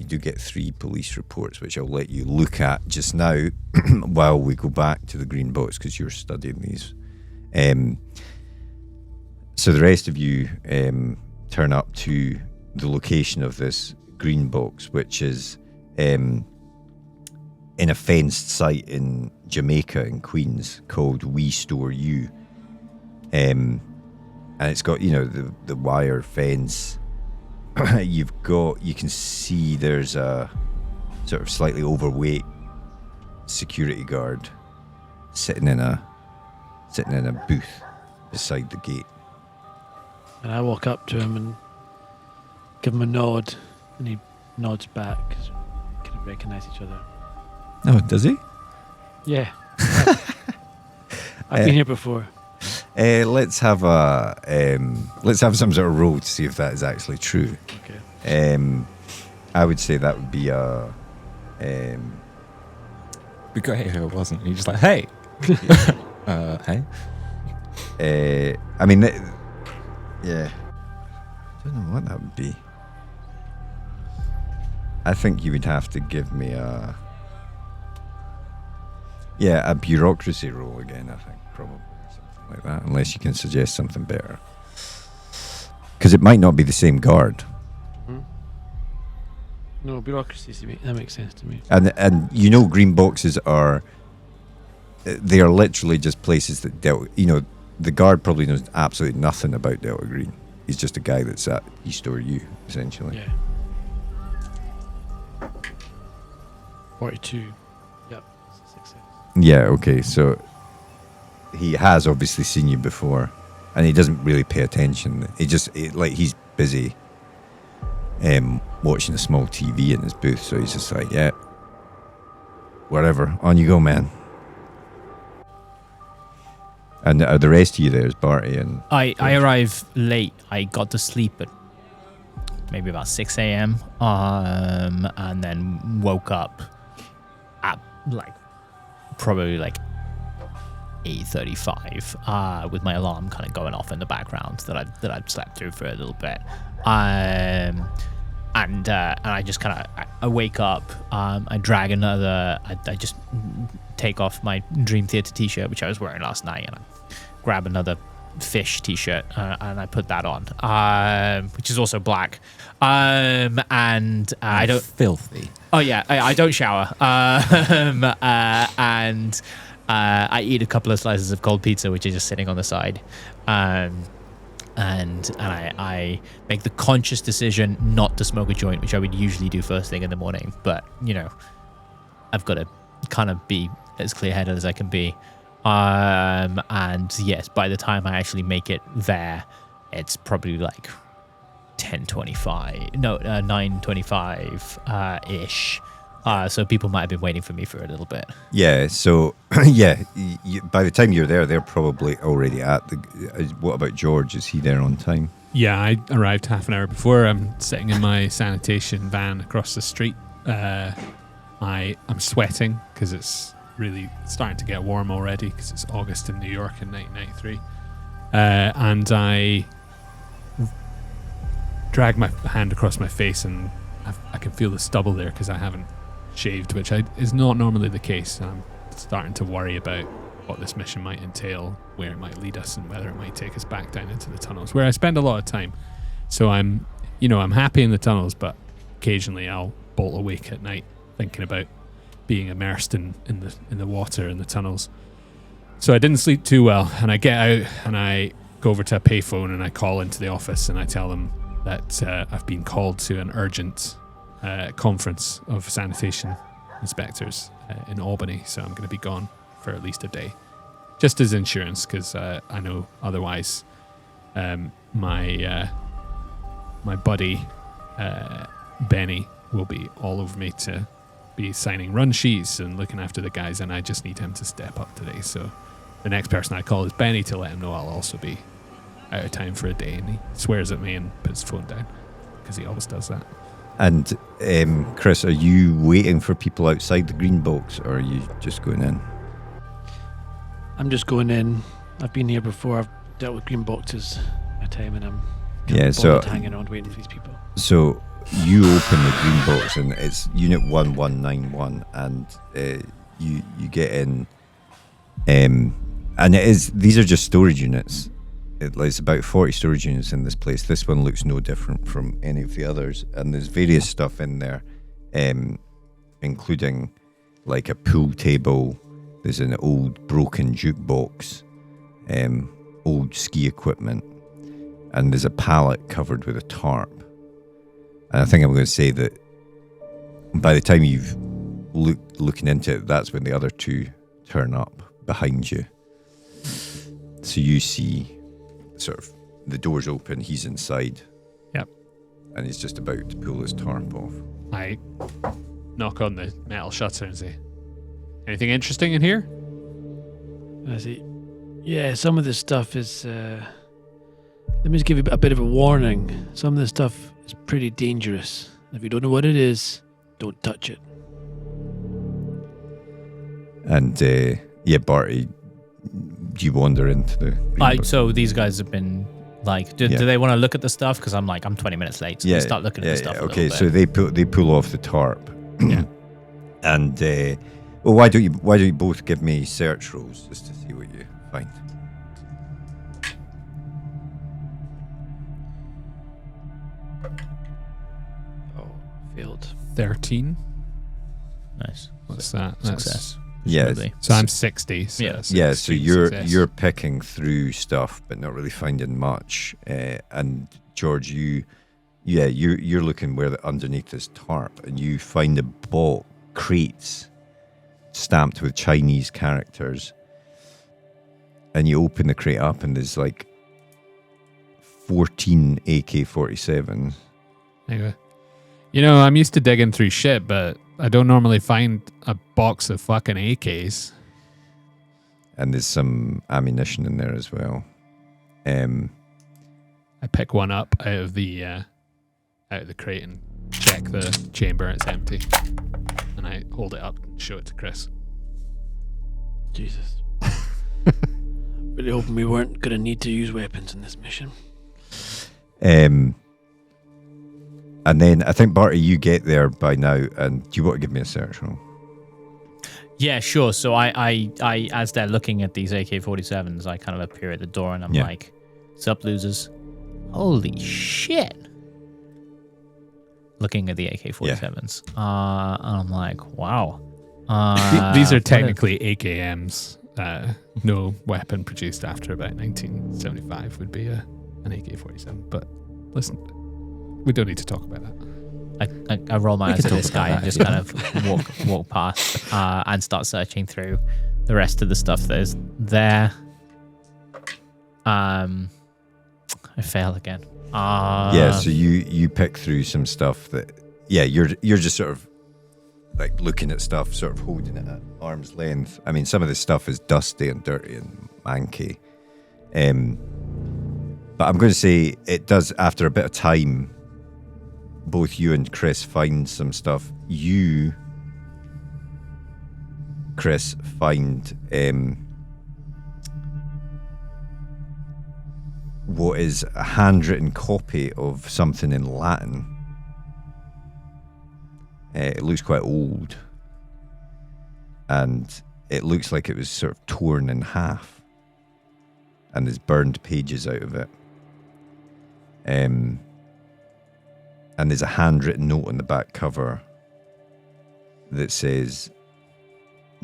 do get 3 police reports, which I'll let you look at just now while we go back to the green box, because you're studying these. So the rest of you turn up to the location of this green box, which is in a fenced site in Jamaica, in Queens, called We Store U. And it's got, the wire fence. You can see there's a sort of slightly overweight security guard sitting in a booth beside the gate. And I walk up to him and give him a nod, and he nods back. We can recognize each other. Oh, does he? Yeah. I've been here before. Let's have some sort of roll to see if that is actually true. Okay. I would say that would be a. We got here, it wasn't. You're just like, hey, hey. I mean, yeah. I don't know what that would be. I think you would have to give me a bureaucracy roll again, I think, probably, or something like that, unless you can suggest something better. Because it might not be the same guard. No, bureaucracy, that makes sense to me. And green boxes they are literally just places that the guard probably knows absolutely nothing about Delta Green. He's just a guy that's at East or U, essentially. Yeah. 42. Yep. Success. Yeah, okay, so he has obviously seen you before, and he doesn't really pay attention. He's busy watching a small TV in his booth, so he's just like, yeah, whatever, on you go, man. And are the rest of you there? Is Barty and... I arrived late. I got to sleep at maybe about 6 a.m. And then woke up at probably 8:35 with my alarm kind of going off in the background that I'd slept through for a little bit. And I just kind of I wake up. I drag another. I just take off my Dream Theater t-shirt, which I was wearing last night, and I grab another fish t-shirt and I put that on, which is also black. And I don't filthy. Oh yeah, I don't shower. And I eat a couple of slices of cold pizza, which is just sitting on the side. And I make the conscious decision not to smoke a joint, which I would usually do first thing in the morning. But I've got to kind of be as clear-headed as I can be. And yes, by the time I actually make it there, it's probably 9:25 ish. So people might have been waiting for me for a little bit. Yeah, so, by the time you're there, they're probably already at the... What about George? Is he there on time? Yeah, I arrived half an hour before. I'm sitting in my sanitation van across the street. I'm sweating because it's really starting to get warm already because it's August in New York in 1993. And I drag my hand across my face, and I can feel the stubble there because I haven't shaved, which is not normally the case. I'm starting to worry about what this mission might entail, where it might lead us, and whether it might take us back down into the tunnels, where I spend a lot of time. So I'm happy in the tunnels, but occasionally I'll bolt awake at night thinking about being immersed in the water in the tunnels. So I didn't sleep too well, and I get out and I go over to a payphone and I call into the office and I tell them that I've been called to an urgent conference of sanitation inspectors in Albany, so I'm going to be gone for at least a day, just as insurance, because I know otherwise my buddy Benny will be all over me to be signing run sheets and looking after the guys, and I just need him to step up today. So the next person I call is Benny to let him know I'll also be out of town for a day, and he swears at me and puts his phone down because he always does that. And Chris, are you waiting for people outside the green box, or are you just going in? I'm just going in. I've been here before. I've dealt with green boxes a time, and I'm hanging around waiting for these people. So you open the green box, and it's Unit 1191, and you get in, and these are just storage units. It's about 40 storage units in this place. This one looks no different from any of the others, and there's various stuff in there, including like a pool table. There's an old broken jukebox, old ski equipment, and there's a pallet covered with a tarp. And I think I'm going to say that by the time you've looking into it, that's when the other two turn up behind you. So you see sort of the door's open, he's inside. Yep. And he's just about to pull his tarp off. I knock on the metal shutter and say, anything interesting in here? I say, yeah, some of this stuff is... let me just give you a bit of a warning. Some of this stuff is pretty dangerous. If you don't know what it is, don't touch it. And, Barty, do you wander into the... So these guys have been like, do they want to look at the stuff? Because I'm 20 minutes late, so they start looking at the stuff. Okay, so they pull off the tarp. Yeah. And why don't you both give me search rolls just to see what you find? Oh, failed. 13. Nice. What's that? Success. Yeah. So I'm 60. So so you're picking through stuff, but not really finding much. And George, you're looking underneath this tarp, and you find crates stamped with Chinese characters. And you open the crate up, and there's like 14 AK-47s. Anyway, I'm used to digging through shit, but I don't normally find a box of fucking AKs. And there's some ammunition in there as well. I pick one up out of the crate and check the chamber. It's empty, and I hold it up and show it to Chris. Jesus. Really hoping we weren't going to need to use weapons in this mission. And then I think, Barty, you get there by now, and do you want to give me a search roll? Yeah, sure. So I as they're looking at these AK-47s, I kind of appear at the door, and I'm like, "Sup, losers? Holy shit!" Looking at the AK-47s, and I'm like, "Wow." These are technically AKMs. No weapon produced after about 1975 would be an AK-47. But listen, we don't need to talk about that. I roll my eyes at this guy and just kind of walk past and start searching through the rest of the stuff that is there. I fail again. So you pick through some stuff that you're just sort of like looking at stuff, sort of holding it at arm's length. I mean, some of this stuff is dusty and dirty and manky. But I'm going to say it does, after a bit of time, both you and Chris find some stuff. You, Chris, find what is a handwritten copy of something in Latin. It looks quite old, and it looks like it was sort of torn in half, and there's burned pages out of it. And there's a handwritten note on the back cover that says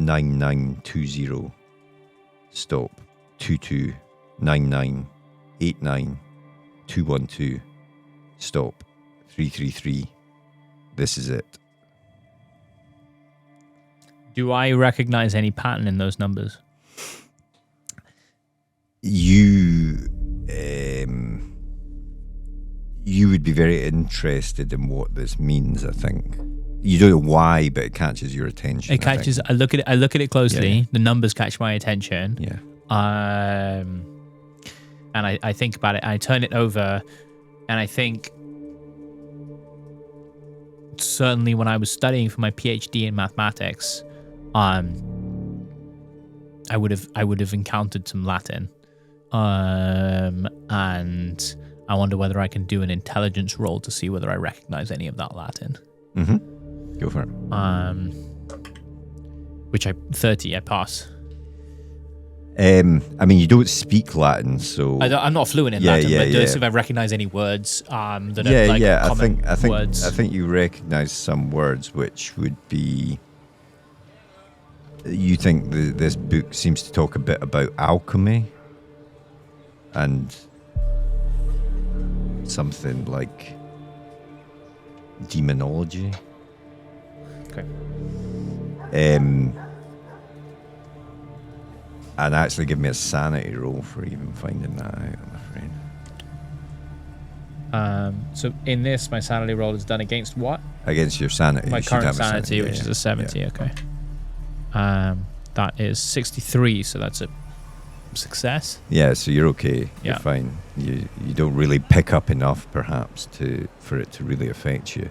9920 stop 229989 stop 333. This is it. Do I recognize any pattern in those numbers? You would be very interested in what this means, I think. You don't know why, but it catches your attention. It catches. I look at it closely. Yeah. The numbers catch my attention. Yeah. And I think about it. I turn it over, and I think certainly when I was studying for my PhD in mathematics, I would have encountered some Latin, and I wonder whether I can do an intelligence roll to see whether I recognize any of that Latin. Mm-hmm. Go for it. Which I pass. I mean, you don't speak Latin, so I'm not fluent in Latin, but see if I recognize any words that are like common words. I think you recognize some words which would be. You think this book seems to talk a bit about alchemy and something like demonology. Okay. And actually give me a sanity roll for even finding that out, I'm afraid. So in this, my sanity roll is done against what? Against your sanity. My You should current have a sanity, which is a 70. Yeah. Okay. That is 63, so that's a success. Yeah, so you're okay. Yeah. You're fine. You don't really pick up enough, perhaps, for it to really affect you.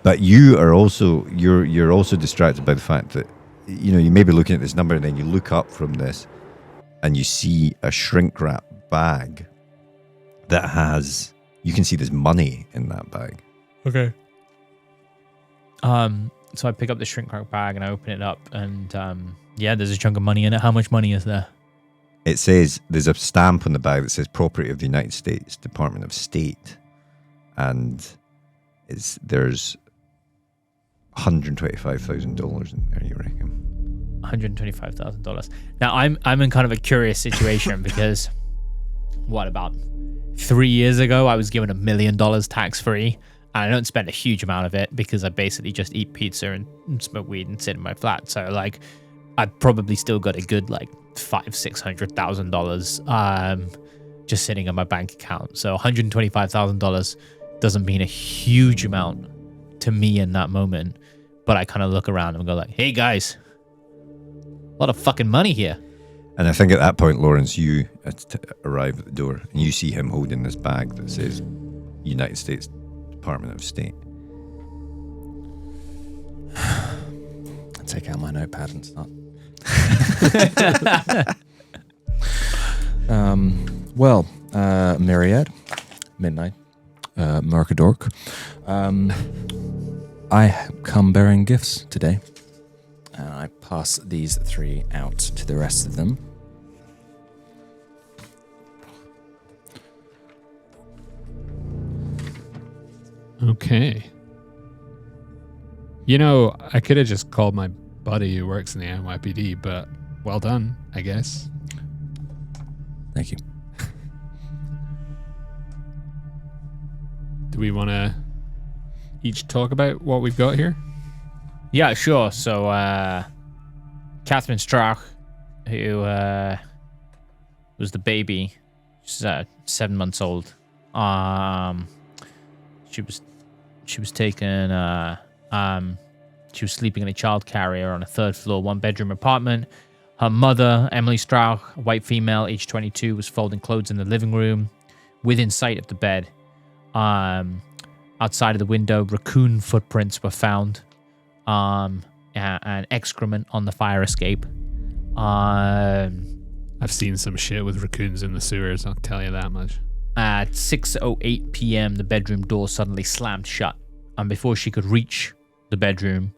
But you are also you're also distracted by the fact that you may be looking at this number and then you look up from this and you see a shrink wrap bag that has. You can see there's money in that bag. Okay. So I pick up the shrink wrap bag and I open it up, and there's a chunk of money in it. How much money is there? It says there's a stamp on the bag that says "Property of the United States Department of State," and there's $125,000 in there. You reckon? $125,000. Now I'm in kind of a curious situation because about 3 years ago I was given $1 million tax free, and I don't spend a huge amount of it because I basically just eat pizza and smoke weed and sit in my flat. So like, I've probably still got a good like $500,000-$600,000 just sitting in my bank account. So $125,000 doesn't mean a huge amount to me in that moment, but I kind of look around and go like, hey guys, a lot of fucking money here. And I think at that point, Lawrence, you arrive at the door and you see him holding this bag that says United States Department of State. I take out my notepad and start. Myriad, midnight, Mercator. I come bearing gifts today. I pass these 3 out to the rest of them. Okay. I could have just called my buddy who works in the NYPD, but well done, I guess. Thank you. Do we want to each talk about what we've got here? Yeah, sure. So, Catherine Strauch, who was the baby, she's 7 months old. She was taken. She was sleeping in a child carrier on a 3rd floor, 1-bedroom apartment. Her mother, Emily Strauch, a white female, age 22, was folding clothes in the living room, within sight of the bed. Outside of the window, raccoon footprints were found. and excrement on the fire escape. I've seen some shit with raccoons in the sewers, I'll tell you that much. At 6:08 p.m., the bedroom door suddenly slammed shut, and before she could reach the bedroom,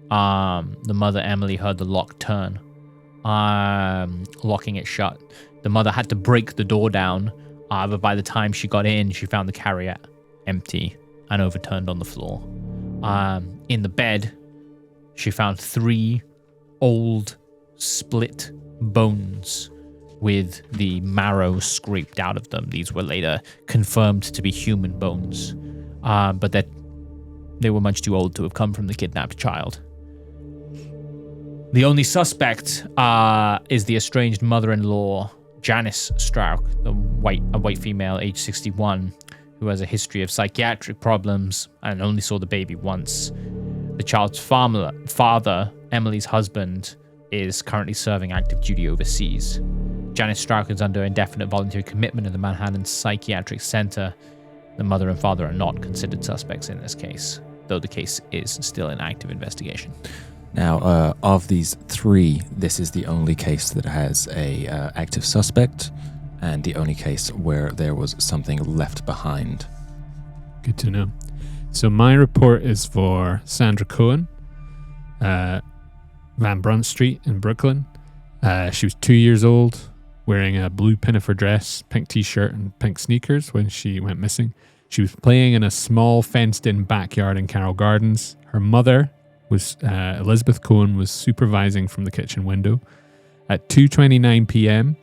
the mother, Emily, heard the lock turn, locking it shut. The mother had to break the door down, but by the time she got in, she found the carrier empty and overturned on the floor. In the bed, she found 3 old, split bones with the marrow scraped out of them. These were later confirmed to be human bones, but that they were much too old to have come from the kidnapped child. The only suspect is the estranged mother-in-law, Janice Strauch, a white female, age 61, who has a history of psychiatric problems and only saw the baby once. The child's father, Emily's husband, is currently serving active duty overseas. Janice Strauch is under indefinite voluntary commitment at the Manhattan Psychiatric Center. The mother and father are not considered suspects in this case, though the case is still in active investigation. Now, of these 3, this is the only case that has a active suspect, and the only case where there was something left behind. Good to know. So my report is for Sandra Cohen, Van Brunt Street in Brooklyn. She was 2 years old, wearing a blue pinafore dress, pink t-shirt, and pink sneakers when she went missing. She was playing in a small fenced-in backyard in Carroll Gardens. Her mother, Elizabeth Cohen, was supervising from the kitchen window. At 2:29 p.m.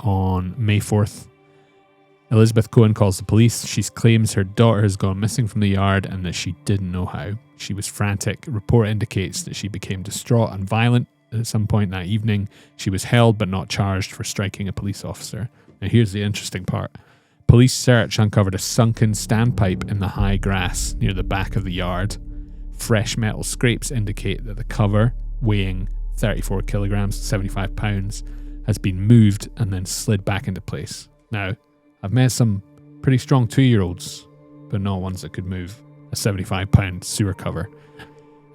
On May 4th, Elizabeth Cohen calls the police. She claims her daughter has gone missing from the yard and that she didn't know how. She was frantic. Report indicates that she became distraught and violent at some point that evening. She was held but not charged for striking a police officer. Now here's the interesting part. Police search uncovered a sunken standpipe in the high grass near the back of the yard. Fresh metal scrapes indicate that the cover, weighing 34 kilograms, 75 pounds, has been moved and then slid back into place. Now, I've met some pretty strong 2-year-olds, but not ones that could move a 75-pound sewer cover.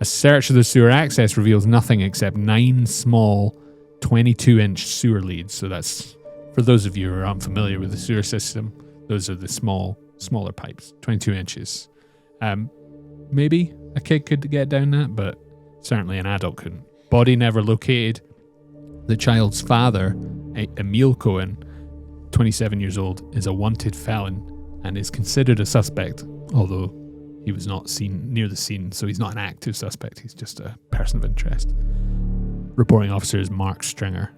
A search of the sewer access reveals nothing except 9 small 22-inch sewer leads. So that's, for those of you who are unfamiliar with the sewer system, those are the smaller pipes, 22 inches. Maybe a kid could get down that, but certainly an adult couldn't. Body never located. The child's father, Emil Cohen, 27 years old, is a wanted felon and is considered a suspect, although he was not seen near the scene, so he's not an active suspect. He's just a person of interest. Reporting officer is Mark Stringer.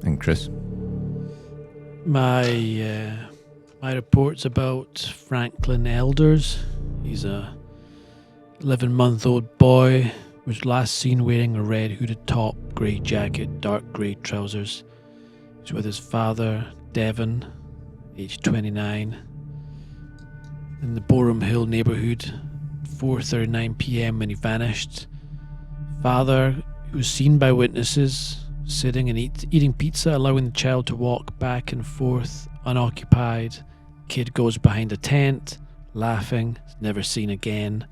And Chris? My report's about Franklin Elders. He's a 11-month-old boy, was last seen wearing a red hooded top, grey jacket, dark grey trousers. He's with his father, Devon, age 29, in the Borum Hill neighbourhood. 4:39 p.m. when he vanished. Father, who was seen by witnesses, sitting and eating pizza, allowing the child to walk back and forth, unoccupied. Kid goes behind a tent, laughing, never seen again.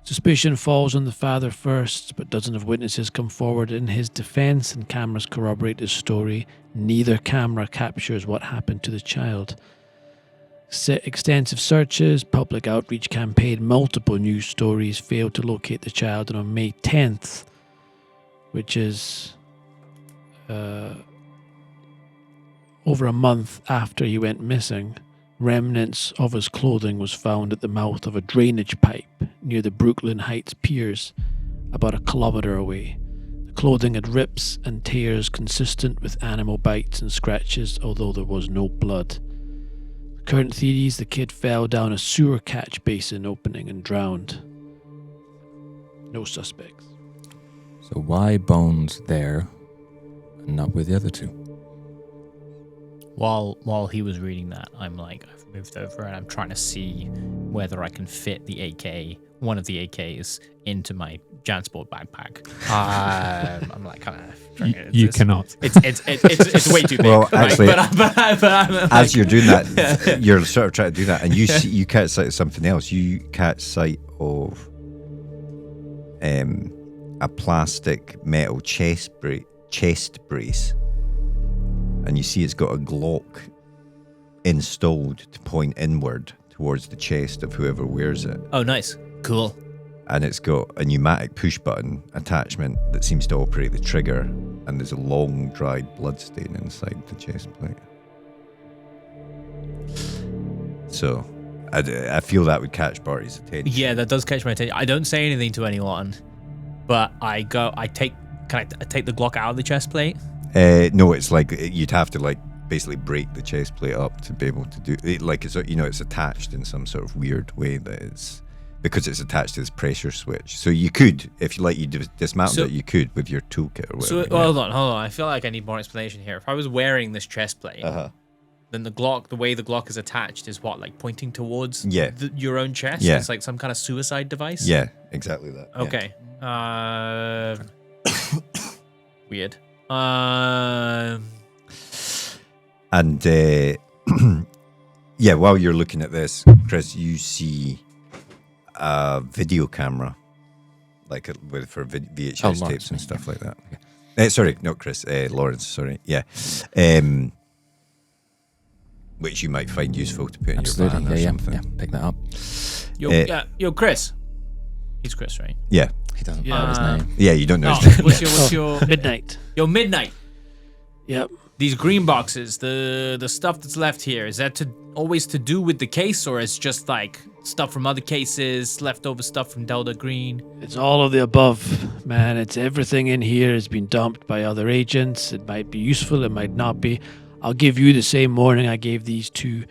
Suspicion falls on the father first, but dozens of witnesses come forward in his defense and cameras corroborate his story. Neither camera captures what happened to the child. Extensive searches, public outreach campaign, multiple news stories failed to locate the child, and on May 10th, which is over a month after he went missing, remnants of his clothing was found at the mouth of a drainage pipe near the Brooklyn Heights piers, about 1 kilometer away. The clothing had rips and tears consistent with animal bites and scratches, although there was no blood. The current theory is the kid fell down a sewer catch basin opening and drowned. No suspects. So why bones there and not with the other 2? While he was reading that, I'm like, I've moved over and I'm trying to see whether I can fit the AK, one of the AKs, into my Jansport backpack. I'm like, kind of. You cannot. It's way too big. Well, actually, right? but I'm like, as you're doing that, you're sort of trying to do that, and you catch sight of something else. You catch sight of a plastic metal chest brace, and you see it's got a Glock installed to point inward towards the chest of whoever wears it. oh, nice, cool. And it's got a pneumatic push button attachment that seems to operate the trigger, and there's a long dried bloodstain inside the chest plate. So I feel that would catch Barty's attention. Yeah, that does catch my attention. I don't say anything to anyone, but can I take the Glock out of the chest plate? No, it's like you'd have to like basically break the chest plate up to be able to do it. Like it's it's attached in some sort of weird way that it's because it's attached to this pressure switch. So you could, if you like, you dismantle it. You could with your toolkit or whatever. So hold on. I feel like I need more explanation here. If I was wearing this chest plate, then the Glock, the way the Glock is attached, is what, like pointing towards your own chest. Yeah. It's like some kind of suicide device. Yeah, exactly that. Okay. Weird. And while you're looking at this, Chris, you see a video camera, like for VHS tapes and stuff like that. Okay. Sorry, not Chris. Lawrence. Sorry. Yeah. Which you might find useful to put in your van or something. Yeah, pick that up. Yo, Chris. He's Chris, right? Yeah. He doesn't know his name. Yeah, you don't know his name. What's your Midnight. Yo, Midnight. Yep. These green boxes, the stuff that's left here, is that always to do with the case, or is just like stuff from other cases, leftover stuff from Delta Green? It's all of the above, man. It's everything in here has been dumped by other agents. It might be useful, it might not be. I'll give you the same warning I gave these two.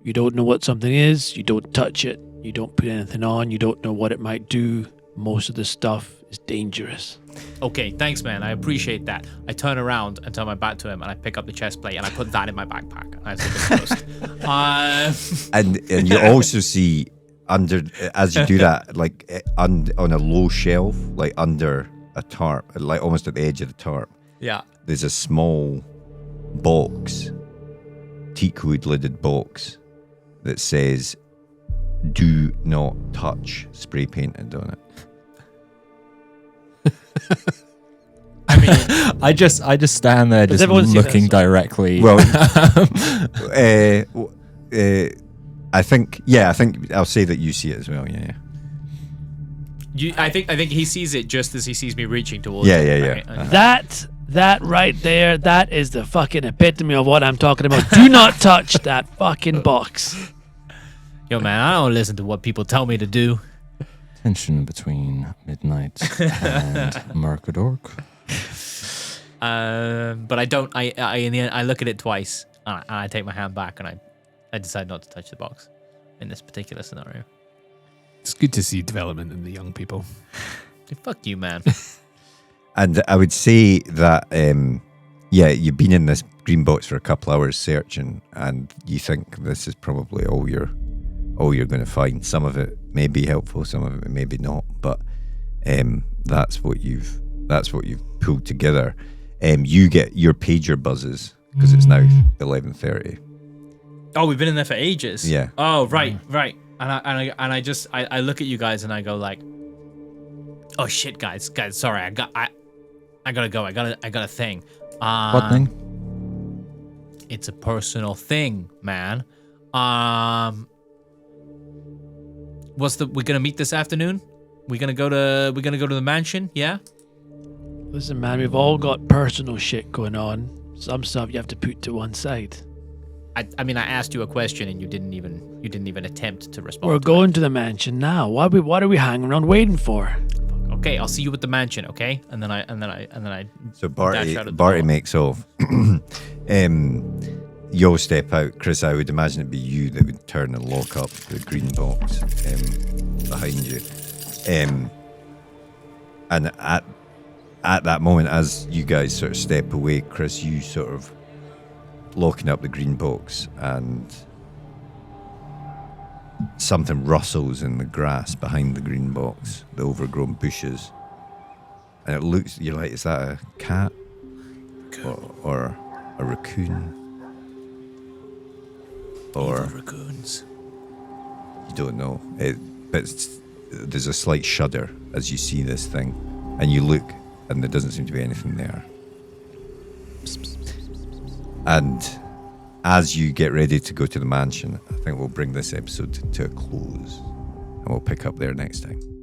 You don't know what something is, you don't touch it, you don't put anything on, you don't know what it might do. Most of the stuff is dangerous. Okay, thanks, man. I appreciate that. I turn around and turn my back to him, and I pick up the chest plate, and I put that in my backpack. And I zip it closed. And you also see under, as you do that, like on a low shelf, like under a tarp, like almost at the edge of the tarp. Yeah. There's a small box, teakwood lidded box that says "Do not touch," spray painted on it. I mean, I just stand there, just looking directly. Well, I think I'll say that you see it as well. Yeah. I think he sees it just as he sees me reaching towards Yeah. it. Right? That right there, that is the fucking epitome of what I'm talking about. Do not touch that fucking box. Yo, man, I don't listen to what people tell me to do. Tension between Midnight and Mercator. But I don't. I in the end, I look at it twice, and I take my hand back, and I decide not to touch the box in this particular scenario. It's good to see development in the young people. Hey, fuck you, man. And I would say that, you've been in this green box for a couple hours searching, and you think this is probably all you're going to find. Some of it may be helpful, some of it maybe not, but that's what you've pulled together. You get your pager buzzes because it's now 11:30. Oh, we've been in there for ages. Yeah. Oh, right. And I look at you guys and I go like, oh shit, guys, sorry, I gotta go. I got a thing. What thing? It's a personal thing, man. We're gonna meet this afternoon? We're gonna go to the mansion, yeah? Listen, man, we've all got personal shit going on. Some stuff you have to put to one side. I mean, I asked you a question and you didn't even attempt to respond. We're going to the mansion now. What are we hanging around waiting for? Okay, I'll see you at the mansion, okay? And then I So dash out of the Barty door. makes off. You'll step out, Chris. I would imagine it'd be you that would turn and lock up the green box behind you. And at that moment, as you guys sort of step away, Chris, you sort of locking up the green box, and something rustles in the grass behind the green box, the overgrown bushes. And it looks, you're like, is that a cat? Or a raccoon? Or raccoons. you don't know. But there's a slight shudder as you see this thing. And you look, and there doesn't seem to be anything there. And as you get ready to go to the mansion, I think we'll bring this episode to a close. And we'll pick up there next time.